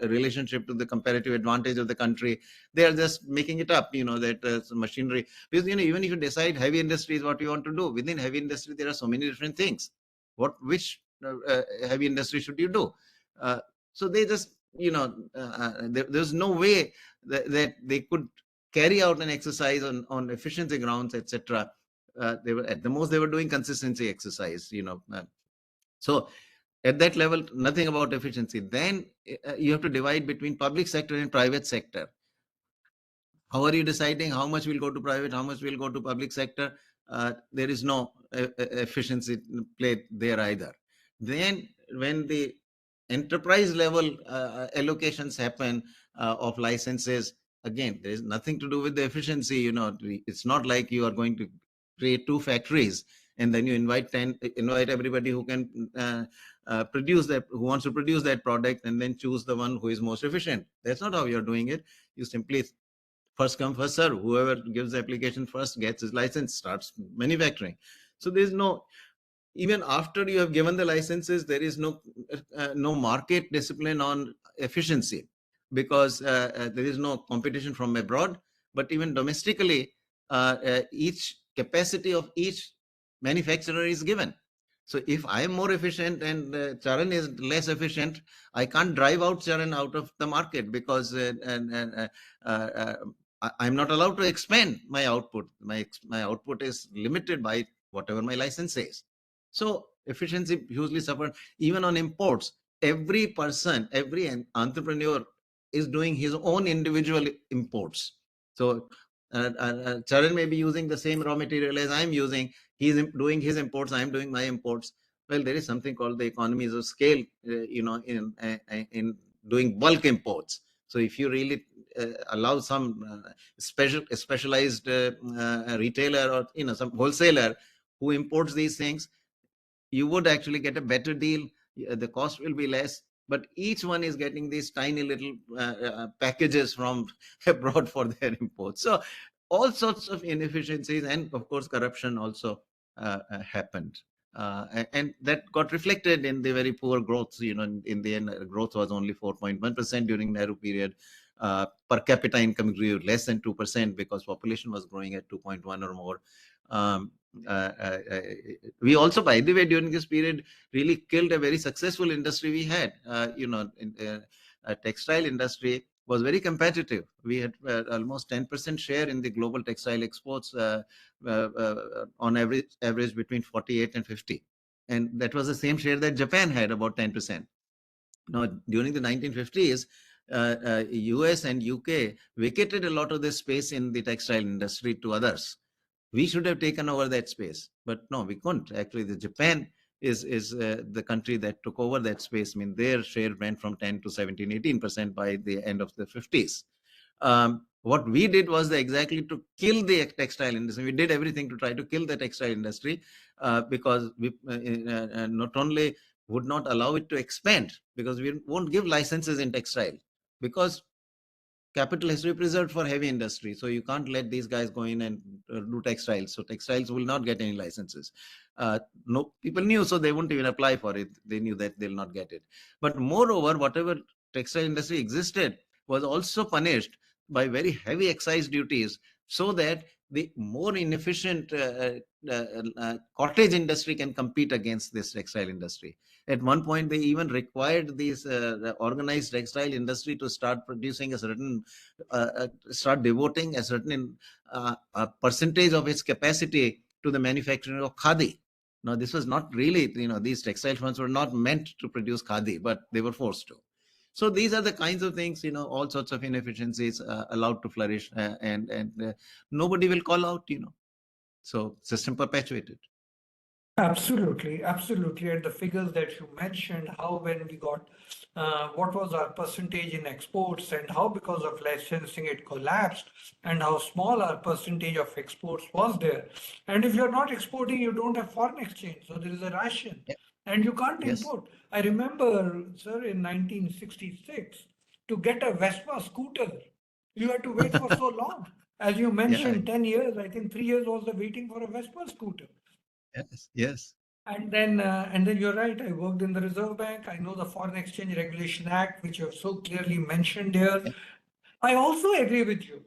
relationship to the comparative advantage of the country. They are just making it up, that machinery. Because, even if you decide heavy industry is what you want to do, within heavy industry, there are so many different things. Which heavy industry should you do? So they just, there's no way that they could carry out an exercise on efficiency grounds, etc. They were at the most they were doing consistency exercise. So at that level, nothing about efficiency. Then you have to divide between public sector and private sector. How are you deciding how much will go to private, how much will go to public sector? There is no efficiency play there either. Then when the enterprise level allocations happen of licenses, again, there is nothing to do with the efficiency. It's not like you are going to create 2 factories and then you invite everybody who can produce that, who wants to produce that product, and then choose the one who is most efficient. That's not how you're doing it. You simply first come, first serve. Whoever gives the application first gets his license, starts manufacturing. So there's no, even after you have given the licenses, there is no market discipline on efficiency, because there is no competition from abroad. But even domestically, each capacity of each manufacturer is given. So if I am more efficient and Charan is less efficient, I can't drive out Charan out of the market, because I'm not allowed to expand my output. My output is limited by whatever my license says. So efficiency hugely suffered. Even on imports, every person, every entrepreneur is doing his own individual imports. So Charan may be using the same raw material as I'm using. He's doing his imports, I'm doing my imports. Well, there is something called the economies of scale, in doing bulk imports. So if you really allow some specialized retailer, or some wholesaler who imports these things, you would actually get a better deal. The cost will be less, but each one is getting these tiny little packages from abroad for their imports. So all sorts of inefficiencies, and of course corruption also happened. And that got reflected in the very poor growth. In the end, growth was only 4.1% during Nehru period. Per capita income grew less than 2%, because population was growing at 2.1 or more. We also, by the way, during this period, really killed a very successful industry we had. Textile industry was very competitive. We had almost 10% share in the global textile exports, on average between 48 and 50. And that was the same share that Japan had, about 10%. Now, during the 1950s, US and UK vacated a lot of this space in the textile industry to others. We should have taken over that space, but no, we couldn't. Actually, the Japan is the country that took over that space. I mean, their share went from 10 to 17, 18% by the end of the 50s. What we did was exactly to kill the textile industry. We did everything to try to kill the textile industry, because we not only would not allow it to expand, because we won't give licenses in textile, because capital has to be preserved for heavy industry. So you can't let these guys go in and do textiles. So textiles will not get any licenses. No, people knew, so they wouldn't even apply for it. They knew that they'll not get it. But moreover, whatever textile industry existed was also punished by very heavy excise duties, so that the more inefficient cottage industry can compete against this textile industry. At one point, they even required these organized textile industry to start producing a certain, start devoting a certain percentage of its capacity to the manufacturing of khadi. Now, this was not really, these textile firms were not meant to produce khadi, but they were forced to. So these are the kinds of things, all sorts of inefficiencies allowed to flourish, and nobody will call out, So system perpetuated. Absolutely, absolutely. And the figures that you mentioned, how when we got, what was our percentage in exports, and how because of licensing it collapsed, and how small our percentage of exports was there. And if you're not exporting, you don't have foreign exchange. So there is a ration, and you can't Yes. import. I remember, sir, in 1966, to get a Vespa scooter, you had to wait for so long. As you Yeah. mentioned, 10 years, I think 3 years was the waiting for a Vespa scooter. Yes. Yes. And then you're right. I worked in the Reserve Bank. I know the Foreign Exchange Regulation Act, which you have so clearly mentioned here. Yeah. I also agree with you.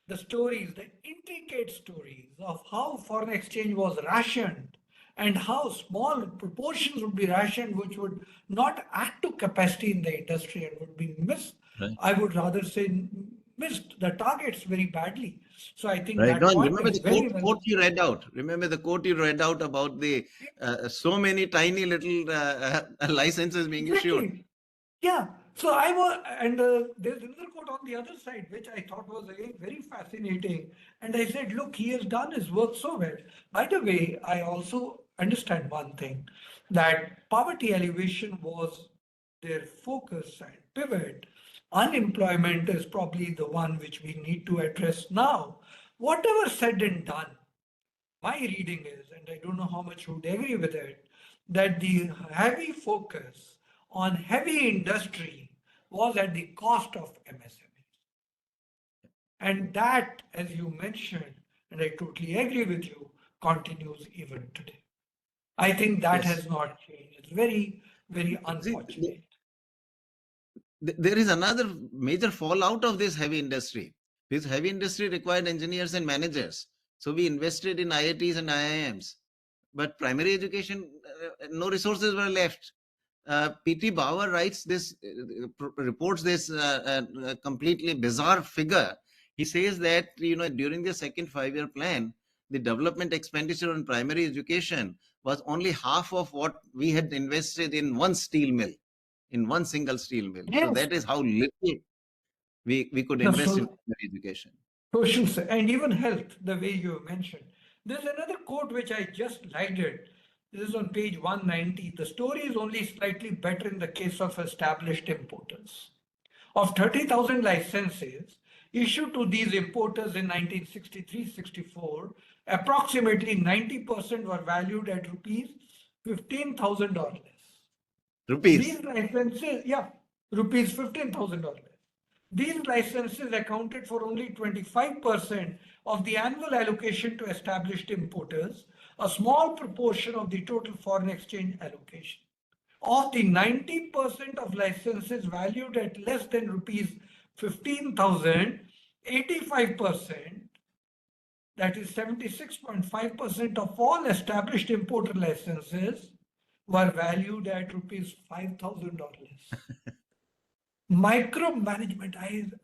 The stories, the intricate stories of how foreign exchange was rationed and how small proportions would be rationed, which would not add to capacity in the industry and would be missed. Right. I would rather say missed the targets very badly. So I think Right. that No, and point remember is the very quote well. you read out. Remember the quote you read out about the so many tiny little licenses being issued. Exactly. Yeah. So I was, and there's another quote on the other side, which I thought was again very fascinating. And I said, look, he has done his work so well. By the way, I also understand one thing, that poverty alleviation was their focus and pivot. Unemployment is probably the one which we need to address now. Whatever said and done, my reading is, and I don't know how much you would agree with it, that the heavy focus on heavy industry was at the cost of MSMEs. And that, as you mentioned, and I totally agree with you, continues even today. I think that Yes. has not changed. It's very, very See, unfortunate. there is another major fallout of this heavy industry. This heavy industry required engineers and managers. So we invested in IITs and IIMs. But primary education, no resources were left. P.T. Bauer writes this, reports this completely bizarre figure. He says that during the second 5-year plan, the development expenditure on primary education was only half of what we had invested in one steel mill, in one single steel mill. So Yes. that is how little we could No, invest in so primary education. social and even health, the way you mentioned. There's another quote which I just liked it. This is on page 190. The story is only slightly better in the case of established importers. Of 30,000 licenses issued to these importers in 1963-64, approximately 90% were valued at rupees $15,000. Rupees. These licenses, yeah, rupees $15,000. These licenses accounted for only 25% of the annual allocation to established importers, a small proportion of the total foreign exchange allocation. Of the 90% of licenses valued at less than rupees 15,000, 85%, that is 76.5% of all established importer licenses, were valued at rupees $5,000. Micromanagement.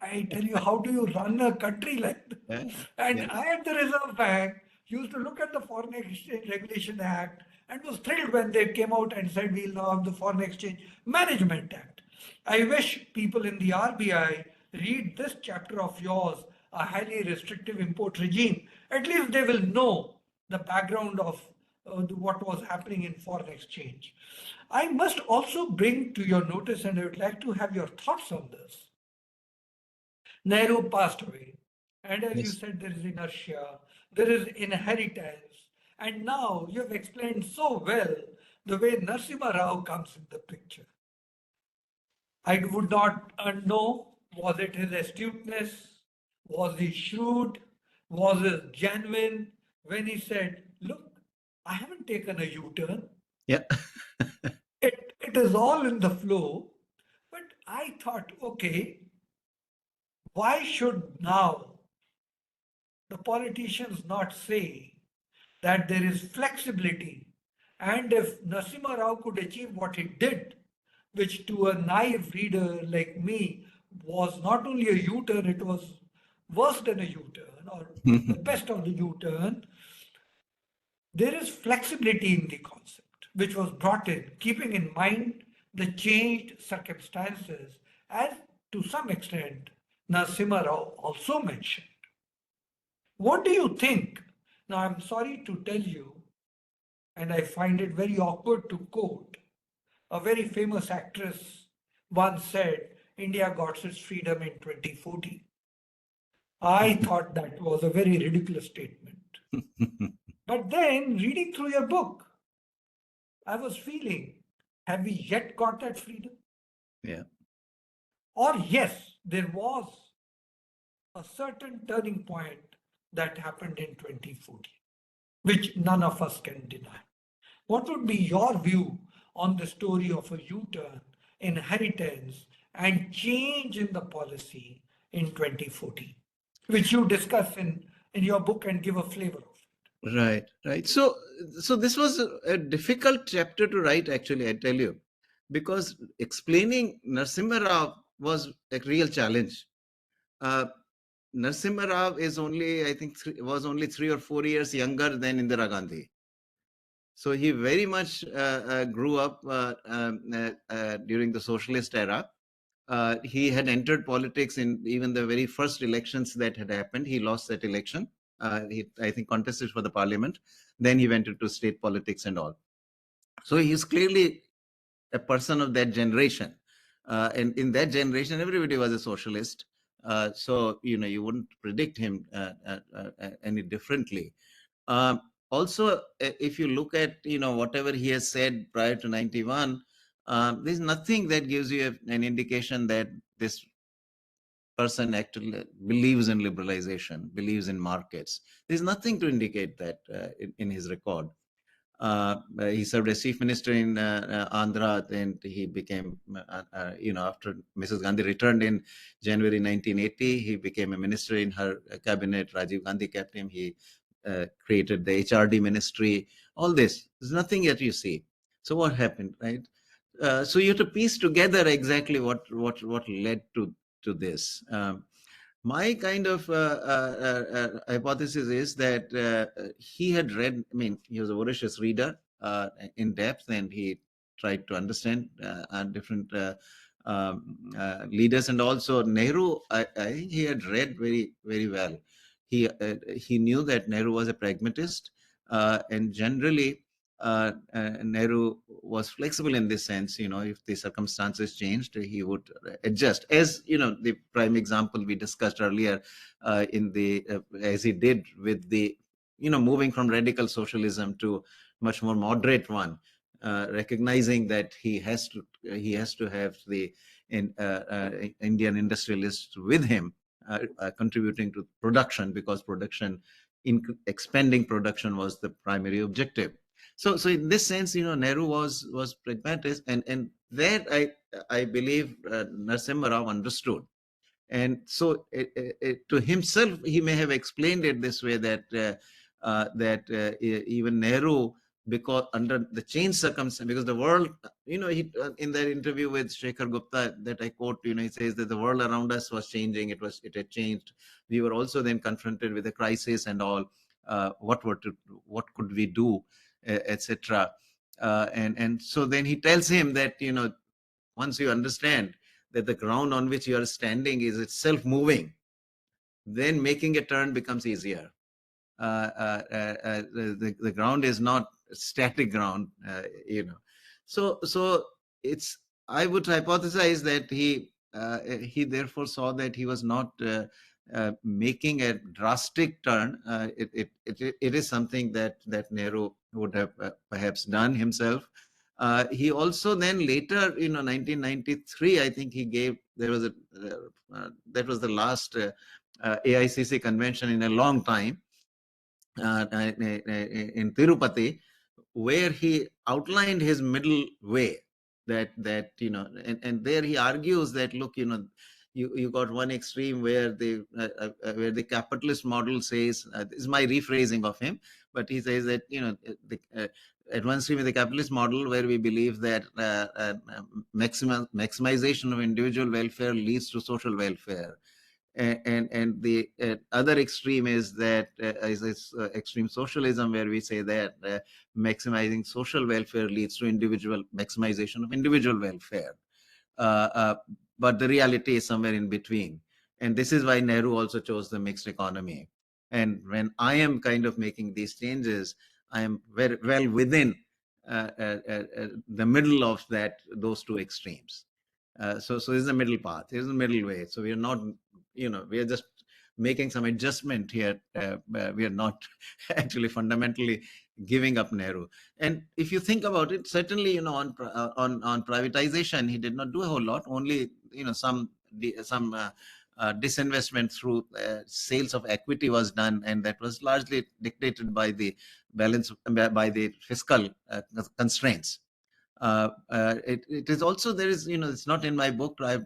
I tell you, how do you run a country like this? Yeah, And yeah. I at the Reserve Bank used to look at the Foreign Exchange Regulation Act and was thrilled when they came out and said we'll now have the Foreign Exchange Management Act. I wish people in the RBI read this chapter of yours, a highly restrictive import regime. At least they will know the background of what was happening in foreign exchange. I must also bring to your notice, and I would like to have your thoughts on this. Nehru passed away, and as you Yes. said, there is inertia, there is inheritance, and now you have explained so well the way Narasimha Rao comes in the picture. I would not know, was it his astuteness? Was he shrewd? Was it genuine when he said, look, I haven't taken a U-turn. Yeah. It is all in the flow. But I thought, okay, why should now the politicians not say that there is flexibility? And if Narasimha Rao could achieve what he did, which to a naive reader like me was not only a U-turn, it was worse than a U-turn or the best of the U-turn, there is flexibility in the concept, which was brought in, keeping in mind the changed circumstances, as to some extent Narasimha Rao also mentioned. What do you think? Now, I'm sorry to tell you, and I find it very awkward to quote, a very famous actress once said, India got its freedom in 2014. I thought that was a very ridiculous statement. But then, reading through your book, I was feeling, have we yet got that freedom? Yeah. Or yes, there was a certain turning point that happened in 2014, which none of us can deny. What would be your view on the story of a U-turn, inheritance, and change in the policy in 2014, which you discuss in your book and give a flavor of it? Right. So this was a difficult chapter to write, actually, I tell you, because explaining Narasimha Rao was a real challenge. Uh, Narasimha Rao is only, I think, was only 3 or 4 years younger than Indira Gandhi. So he very much grew up during the socialist era. He had entered politics in even the very first elections that had happened. He lost that election. He, I think, contested for the parliament. Then he went into state politics and all. So he's clearly a person of that generation. And in that generation, everybody was a socialist. So, you wouldn't predict him any differently. Also, if you look at whatever he has said prior to 91, there's nothing that gives you an indication that this person actually believes in liberalization, believes in markets. There's nothing to indicate that in his record. He served as chief minister in Andhra, and he became, after Mrs. Gandhi returned in January 1980, he became a minister in her cabinet. Rajiv Gandhi kept him. He created the HRD ministry. All this, there's nothing yet you see. So what happened, right? So you have to piece together exactly what led to this. My kind of hypothesis is that he had read, I mean, he was a voracious reader in depth, and he tried to understand different leaders. And also Nehru, I think he had read very, very well. He knew that Nehru was a pragmatist, and generally Nehru was flexible in this sense. If the circumstances changed, he would adjust. As the prime example we discussed earlier, as he did with the moving from radical socialism to much more moderate one, recognizing that he has to have the Indian industrialists with him, contributing to production, because expanding production was the primary objective. So in this sense, Nehru was pragmatist, and that I believe Narasimha Rao understood. And so to himself, he may have explained it this way, that even Nehru, because under the changed circumstances, because the world, he in that interview with Shekhar Gupta that I quote, he says that the world around us was changing. It had changed. We were also then confronted with a crisis and all. What could we do, etc. And so then he tells him that once you understand that the ground on which you are standing is itself moving, then making a turn becomes easier. The ground is not static ground, So it's, I would hypothesize that he therefore saw that he was not making a drastic turn. It is something that Nehru would have perhaps done himself. He also then later, 1993, I think there was that was the last AICC convention in a long time in Tirupati, where he outlined his middle way, that and there he argues that, look, you got one extreme where the capitalist model says, this is my rephrasing of him, but he says that at one extreme, the capitalist model, where we believe that maximization of individual welfare leads to social welfare. And the other extreme is that extreme socialism, where we say that maximizing social welfare leads to maximization of individual welfare. But the reality is somewhere in between. And this is why Nehru also chose the mixed economy. And when I am kind of making these changes, I am very well within the middle of those two extremes. So this is the middle path. This is the middle way. So we are not, we are just making some adjustment here. We are not actually fundamentally giving up Nehru. And if you think about it, certainly, on privatization, he did not do a whole lot. Only, some disinvestment through sales of equity was done, and that was largely dictated by the by the fiscal constraints. It is also, there is, it's not in my book, I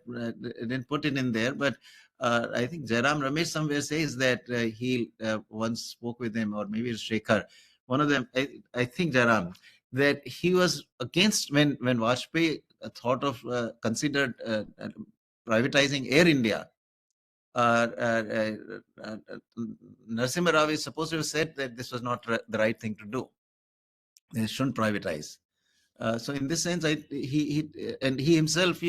didn't put it in there, but I think Jairam Ramesh somewhere says that he once spoke with him, or maybe it's Shekhar, one of them, I think Jairam, that he was against when Vajpayee thought of considered privatizing Air India. Narasimha Rao is supposed to have said that this was not the right thing to do. They shouldn't privatize. So in this sense, he himself,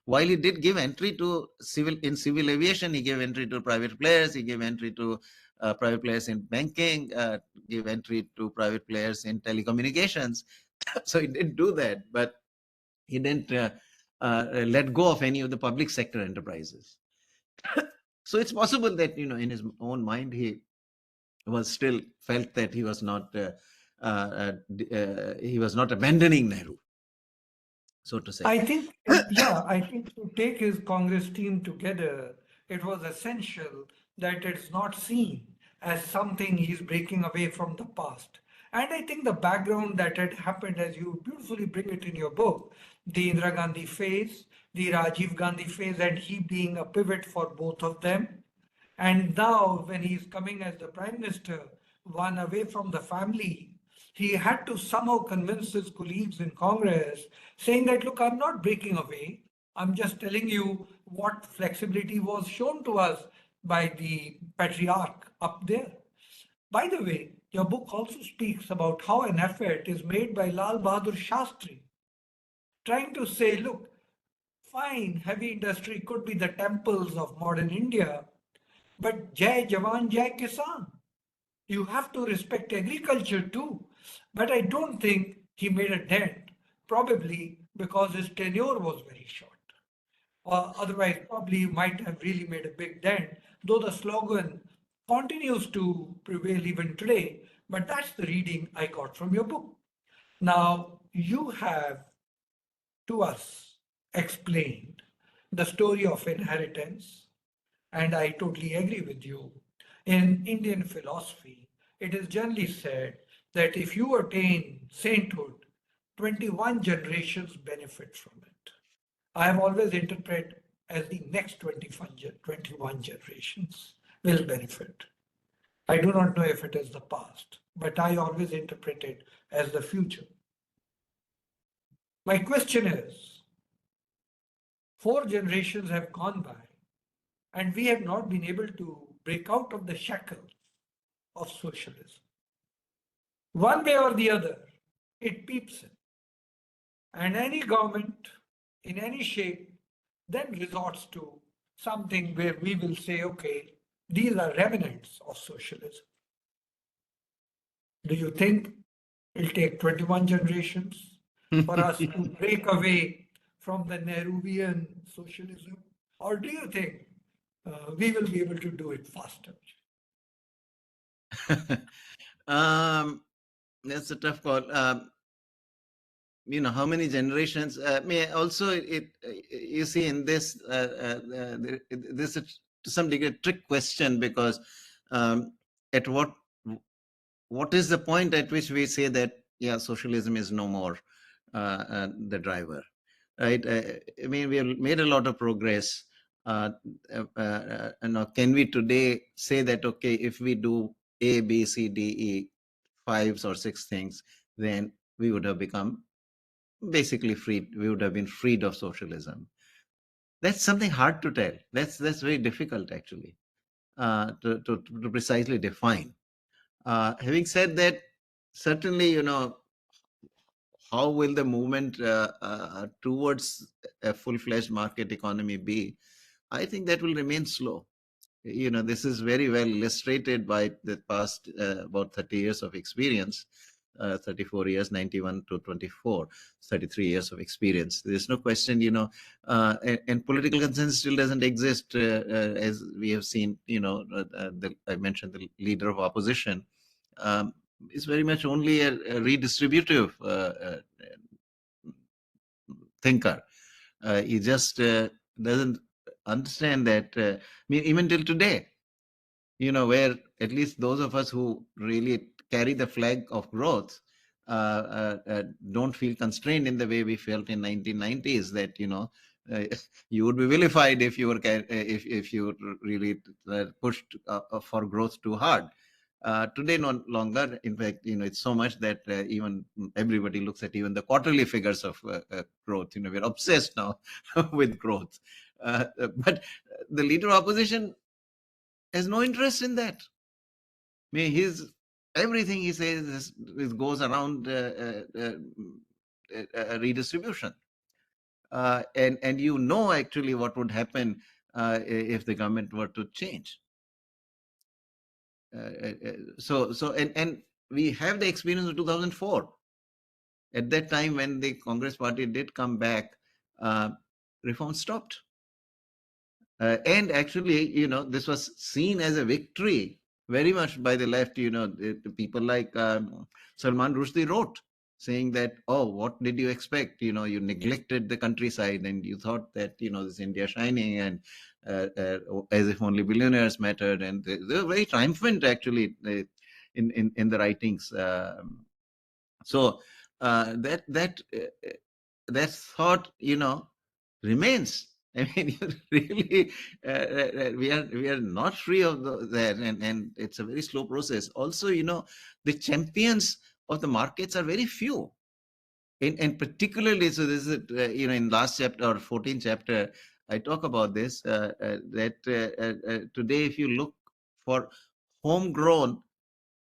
while he did give entry to civil aviation, he gave entry to private players, he gave entry to private players in banking, gave entry to private players in telecommunications. So he did do that, but he didn't let go of any of the public sector enterprises. So it's possible that, in his own mind, he was still felt that he was not abandoning Nehru, so to say. I think, I think to take his Congress team together, it was essential that it's not seen as something he's breaking away from the past. And I think the background that had happened, as you beautifully bring it in your book, the Indira Gandhi phase, the Rajiv Gandhi phase, and he being a pivot for both of them. And now, when he's coming as the prime minister, one away from the family, he had to somehow convince his colleagues in Congress, saying that, look, I'm not breaking away. I'm just telling you what flexibility was shown to us by the patriarch up there. By the way, your book also speaks about how an effort is made by Lal Bahadur Shastri, trying to say, look, fine, heavy industry could be the temples of modern India, but Jai Jawan, Jai Kisan. You have to respect agriculture too. But I don't think he made a dent, probably because his tenure was very short. Or otherwise, probably he might have really made a big dent, though the slogan continues to prevail even today. But that's the reading I got from your book. Now, you have to us explained the story of inheritance, and I totally agree with you. In Indian philosophy, it is generally said that if you attain sainthood, 21 generations benefit from it. I have always interpreted as the next 21 generations will benefit. I do not know if it is the past, but I always interpret it as the future. My question is, 4 generations have gone by, and we have not been able to break out of the shackles of socialism. One way or the other, it peeps in. And any government in any shape then resorts to something where we will say, okay, these are remnants of socialism. Do you think it'll take 21 generations for us to break away from the Nehruvian socialism? Or do you think we will be able to do it faster? That's a tough call. How many generations? Also, you see, in this, this is to some degree a trick question, because at what is the point at which we say that, yeah, socialism is no more the driver, right? We have made a lot of progress. Can we today say that, okay, if we do A, B, C, D, E, 5 or 6 things, then we would have become basically freed. We would have been freed of socialism. That's something hard to tell. That's very difficult, actually, to precisely define. Having said that, certainly, how will the movement towards a full-fledged market economy be? I think that will remain slow. This is very well illustrated by the past about 30 years of experience, 34 years, 91 to 24, 33 years of experience. There's no question, and political consensus still doesn't exist, as we have seen, I mentioned the leader of opposition is very much only a redistributive thinker. He just doesn't understand that, I mean, even till today, where at least those of us who really carry the flag of growth don't feel constrained in the way we felt in 1990s, that you would be vilified if you were if you really pushed for growth too hard. Today, no longer. In fact, it's so much that even everybody looks at even the quarterly figures of growth. We're obsessed now with growth. But the leader of opposition has no interest in that. I mean, everything he says goes around redistribution, and actually what would happen if the government were to change. And we have the experience of 2004. At that time, when the Congress party did come back, reform stopped. And actually, this was seen as a victory very much by the left. People like Salman Rushdie wrote, saying that, oh, what did you expect? You neglected the countryside and you thought that, this India shining, and as if only billionaires mattered. And they were very triumphant, actually, in the writings. So that thought, remains. I mean, really, we are not free of that, and it's a very slow process. Also, the champions of the markets are very few, and particularly, so this is in last chapter or 14th chapter, I talk about this, that today, if you look for homegrown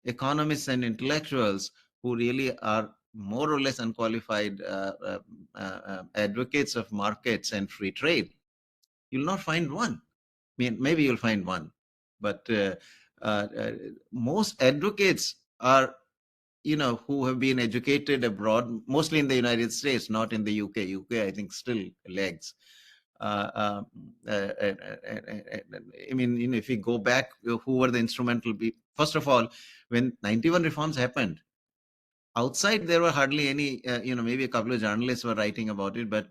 economists and intellectuals who really are more or less unqualified advocates of markets and free trade, you'll not find one. I mean, maybe you'll find one, but most advocates are, who have been educated abroad, mostly in the United States, not in the UK. UK, I think, still lags. I mean, if we go back, who were the instrumental people? First of all, when 91 reforms happened, outside there were hardly any, maybe a couple of journalists were writing about it, but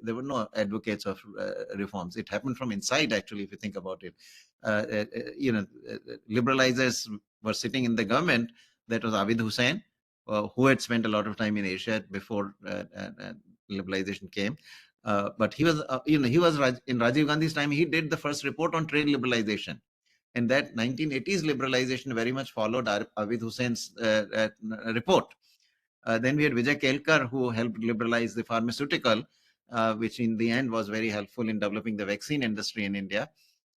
there were no advocates of reforms. It happened from inside, actually, if you think about it. Liberalizers were sitting in the government. That was Arvind Hussain, who had spent a lot of time in Asia before liberalization came. But he was, in Rajiv Gandhi's time, he did the first report on trade liberalization. And that 1980s liberalization very much followed Arvind Hussein's report. Then we had Vijay Kelkar, who helped liberalize the pharmaceutical, which in the end was very helpful in developing the vaccine industry in India.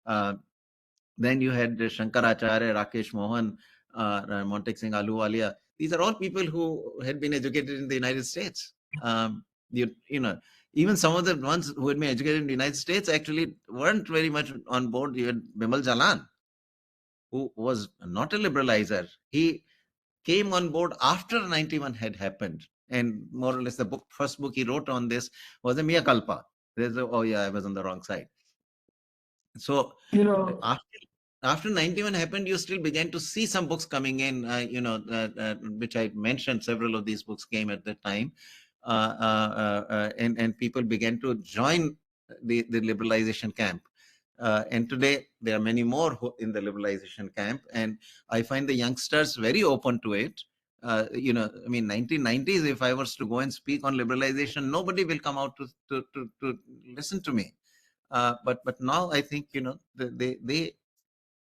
Then you had Shankaracharya, Rakesh Mohan, Montek Singh Ahluwalia. These are all people who had been educated in the United States. Even some of the ones who had been educated in the United States actually weren't very much on board. You had Bimal Jalan, who was not a liberalizer. He came on board after 91 had happened, and more or less the first book he wrote on this was a mea culpa. Oh yeah, I was on the wrong side. So after 91 happened, you still began to see some books coming in, which I mentioned. Several of these books came at that time, and people began to join the liberalization camp. And today there are many more in the liberalization camp, and I find the youngsters very open to it. I mean, 1990s, if I was to go and speak on liberalization, nobody will come out to listen to me. But now I think,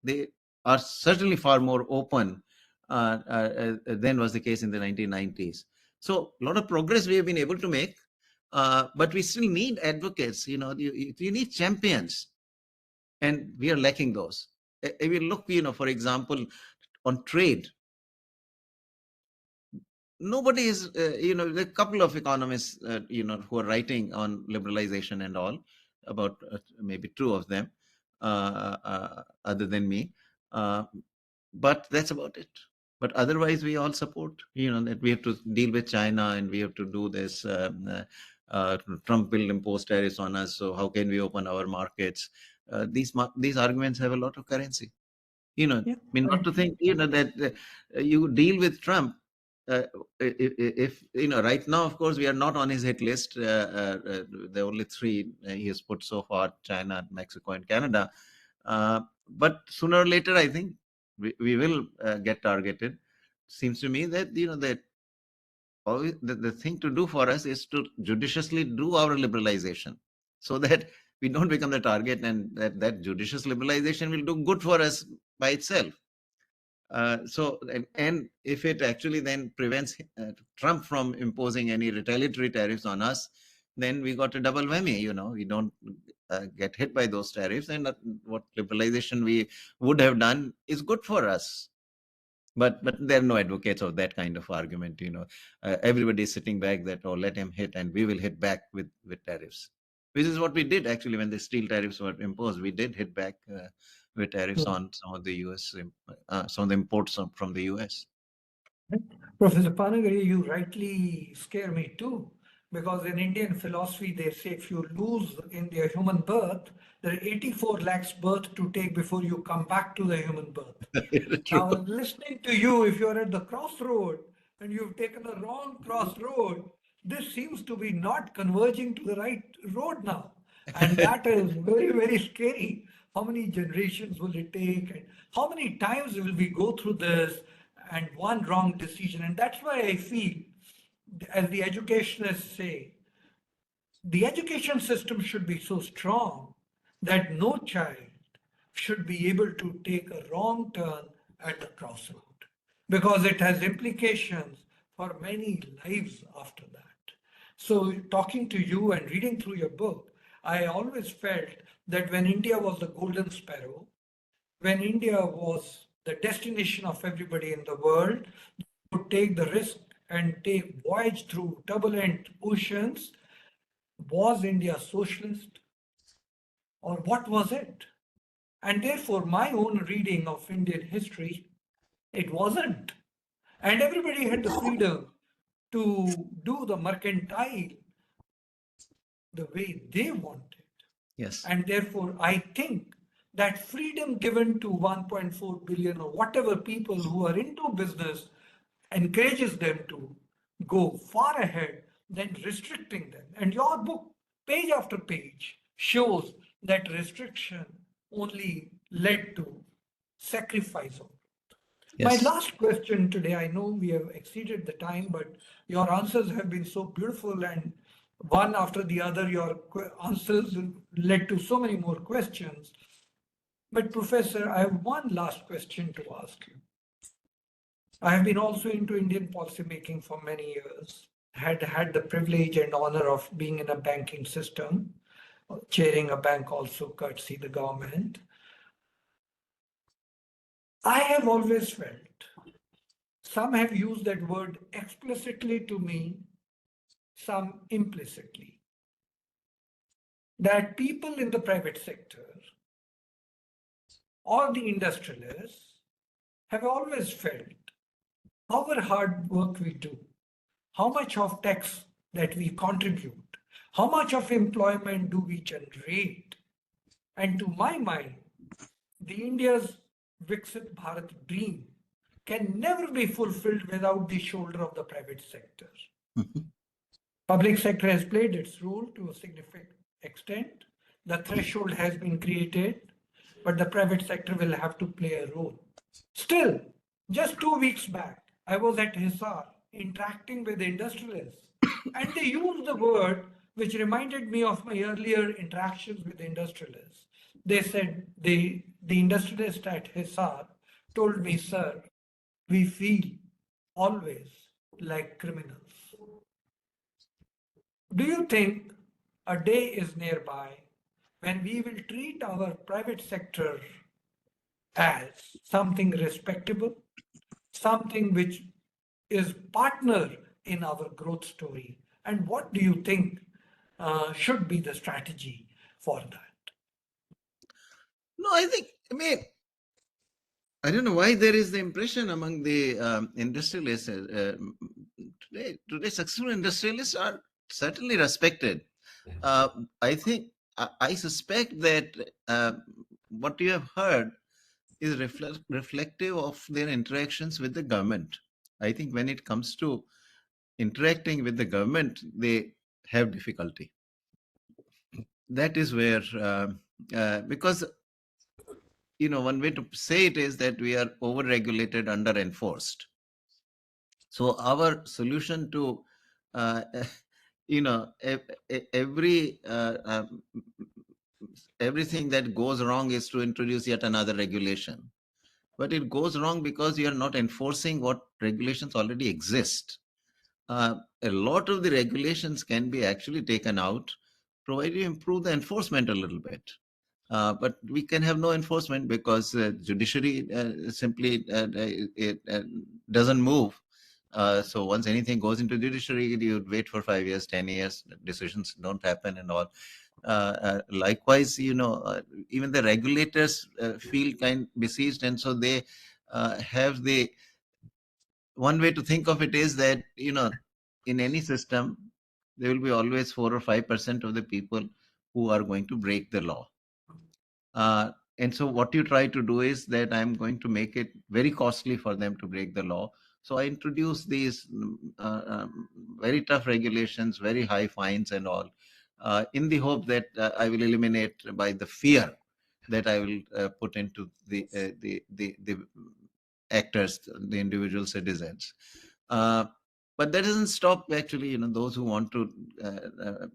they are certainly far more open than was the case in the 1990s. So a lot of progress we have been able to make, but we still need advocates. You need champions, and we are lacking those. If you look, for example, on trade, nobody is, there are a couple of economists, who are writing on liberalization and all, about maybe two of them, other than me. But that's about it. But otherwise, we all support, that we have to deal with China and we have to do this. Trump will impose tariffs on us, so how can we open our markets? These arguments have a lot of currency. I mean, not to think, that you deal with Trump, if right now, of course, we are not on his hit list. The only three he has put so far: China, Mexico, and Canada. But sooner or later, I think we will get targeted. Seems to me that that always the thing to do for us is to judiciously do our liberalization, so that we don't become the target, and that judicious liberalization will do good for us by itself. And if it actually then prevents Trump from imposing any retaliatory tariffs on us, then we got a double whammy. We don't get hit by those tariffs, and what liberalization we would have done is good for us. But there are no advocates of that kind of argument. Everybody is sitting back that, oh, let him hit, and we will hit back with tariffs, which is what we did actually when the steel tariffs were imposed. We did hit back with tariffs on some of the US, some of the imports from the US. Professor Panagariya, you rightly scare me too, because in Indian philosophy, they say if you lose in the human birth, there are 84 lakhs birth to take before you come back to the human birth. Now, listening to you, if you're at the crossroad and you've taken a wrong crossroad, this seems to be not converging to the right road now. And that is very, very scary. How many generations will it take? And how many times will we go through this and one wrong decision? And that's why I feel, as the educationists say, the education system should be so strong that no child should be able to take a wrong turn at the crossroad, because it has implications for many lives after that. So, talking to you and reading through your book, I always felt that when India was the golden sparrow, when India was the destination of everybody in the world, would take the risk and take voyage through turbulent oceans. Was India socialist, or what was it? And therefore, my own reading of Indian history, it wasn't. And everybody had the freedom to do the mercantile the way they wanted. Yes. And therefore, I think that freedom given to 1.4 billion or whatever people who are into business encourages them to go far ahead than restricting them. And your book, page after page, shows that restriction only led to sacrifice of. My Yes. last question today, I know we have exceeded the time, but your answers have been so beautiful, and one after the other, your answers led to so many more questions. But Professor, I have one last question to ask you. I have been also into Indian policy making for many years, had the privilege and honor of being in a banking system, chairing a bank also courtesy the government. I have always felt, some have used that word explicitly to me, some implicitly, that people in the private sector or the industrialists have always felt our hard work we do, how much of tax that we contribute, how much of employment do we generate. And to my mind, the India's Viksit Bharat dream can never be fulfilled without the shoulder of the private sector. Public sector has played its role to a significant extent. The threshold has been created, but the private sector will have to play a role. Still, just 2 weeks back, I was at Hisar interacting with industrialists, and they used the word which reminded me of my earlier interactions with industrialists. They said, the industrialist at Hisar told me, sir, we feel always like criminals. Do you think a day is nearby when we will treat our private sector as something respectable, something which is partner in our growth story? And what do you think should be the strategy for that? No, I mean, I don't know why there is the impression among the industrialists today successful industrialists are certainly respected. I think I suspect that what you have heard is reflective of their interactions with the government. I think when it comes to interacting with the government, they have difficulty. That is where, because, one way to say it is that we are over-regulated, under-enforced. So our solution to, uh, every everything that goes wrong is to introduce yet another regulation. But it goes wrong because you are not enforcing what regulations already exist. A lot of the regulations can be actually taken out, provided you improve the enforcement a little bit. But we can have no enforcement because judiciary simply it doesn't move. So once anything goes into judiciary, you wait for 5 years, 10 years, decisions don't happen and all. Likewise, even the regulators feel kind besieged, and so they have the one way to think of it is that in any system there will be always 4 or 5% of the people who are going to break the law. And so what you try to do is that I'm going to make it very costly for them to break the law. So I introduce these very tough regulations, very high fines and all, in the hope that I will eliminate by the fear that I will put into the actors, the individual citizens. But that doesn't stop actually, those who want to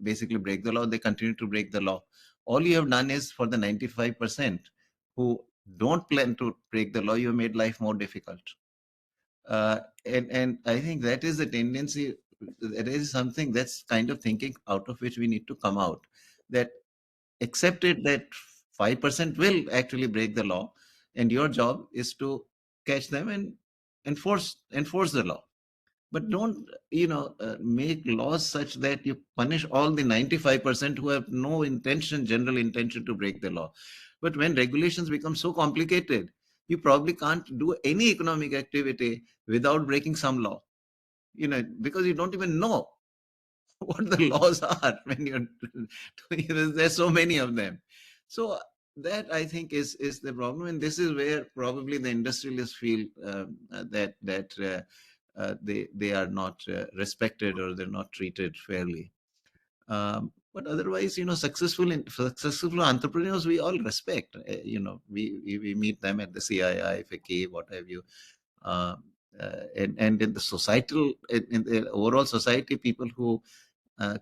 basically break the law, they continue to break the law. All you have done is for the 95% who don't plan to break the law, you have made life more difficult. And I think that is the tendency. That is something that's kind of thinking out of which we need to come out. That accept it that 5% will actually break the law, and your job is to catch them and enforce the law. But don't make laws such that you punish all the 95% who have no general intention to break the law. But when regulations become so complicated, you probably can't do any economic activity without breaking some law, because you don't even know what the laws are when you're there's so many of them. So that, I think, is the problem, and this is where probably the industrialists feel that they are not respected, or they're not treated fairly. But otherwise, successful entrepreneurs we all respect. We meet them at the CII, FICCI, what have you. And in the societal, in the overall society, people who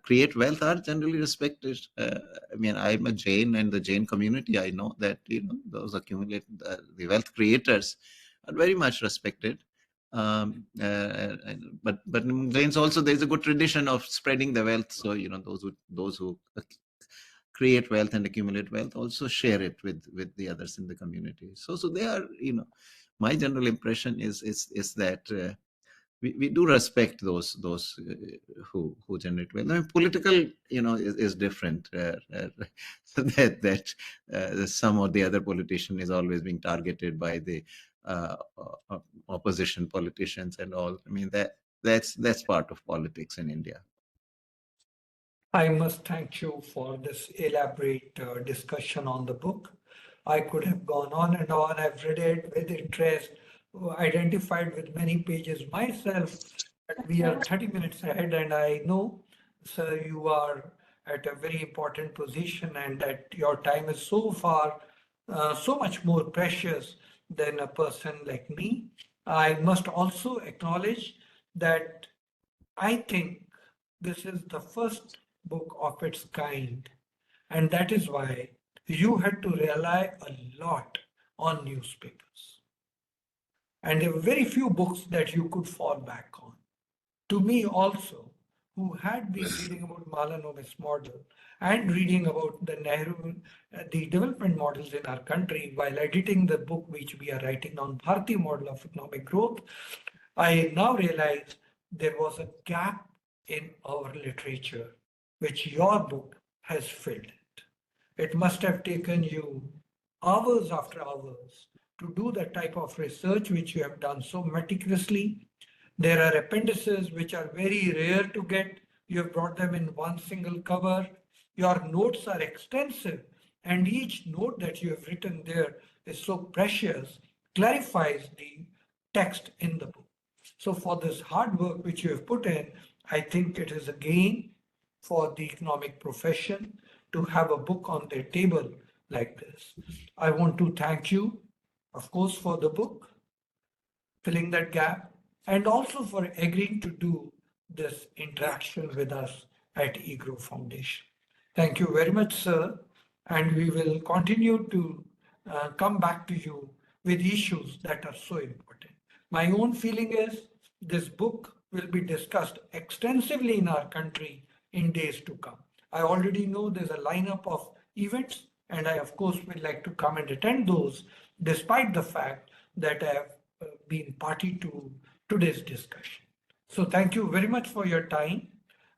create wealth are generally respected. I mean, I'm a Jain, and the Jain community, I know that those accumulate the wealth creators are very much respected. But in Jains also there's a good tradition of spreading the wealth. So those who create wealth and accumulate wealth also share it with the others in the community. So they are, my general impression is that we do respect those who generate wealth. I mean, political, is different. So that some or the other politician is always being targeted by the opposition politicians and all. I mean, that's part of politics in India. I must thank you for this elaborate discussion on the book. I could have gone on and on. I've read it with interest, identified with many pages myself. But we are 30 minutes ahead, and I know, sir, you are at a very important position, and that your time is so much more precious than a person like me. I must also acknowledge that I think this is the first book of its kind, and that is why you had to rely a lot on newspapers. And there were very few books that you could fall back on. To me also, who had been reading about Malanomis model and reading about the Nehru, the development models in our country while editing the book which we are writing on Bharati model of economic growth, I now realize there was a gap in our literature, which your book has filled it. It must have taken you hours after hours to do the type of research which you have done so meticulously. There are appendices which are very rare to get. You have brought them in one single cover. Your notes are extensive, and each note that you have written there is so precious, clarifies the text in the book. So for this hard work which you have put in, I think it is a gain for the economic profession to have a book on their table like this. I want to thank you, of course, for the book, filling that gap, and also for agreeing to do this interaction with us at EGROW Foundation. Thank you very much, sir. And we will continue to come back to you with issues that are so important. My own feeling is this book will be discussed extensively in our country in days to come. I already know there's a lineup of events, and I, of course, would like to come and attend those, despite the fact that I have been party to today's discussion. So thank you very much for your time.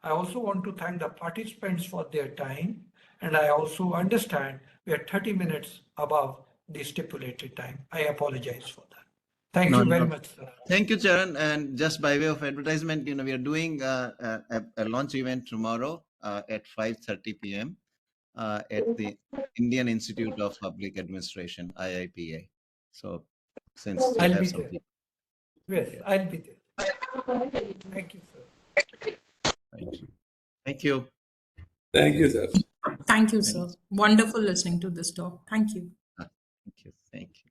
I also want to thank the participants for their time. And I also understand we are 30 minutes above the stipulated time. I apologize for that. Thank No, you very no. much, sir. Thank you, Charan. And just by way of advertisement, we are doing a launch event tomorrow at 5:30 p.m. At the Indian Institute of Public Administration, IIPA. So since you I'll have be some there. people. Yes, Yeah. I'll be there. Thank you, sir. Thank you. Thank you. Thank you, sir. Thank you, sir. Wonderful listening to this talk. Thank you. Thank you. Thank you.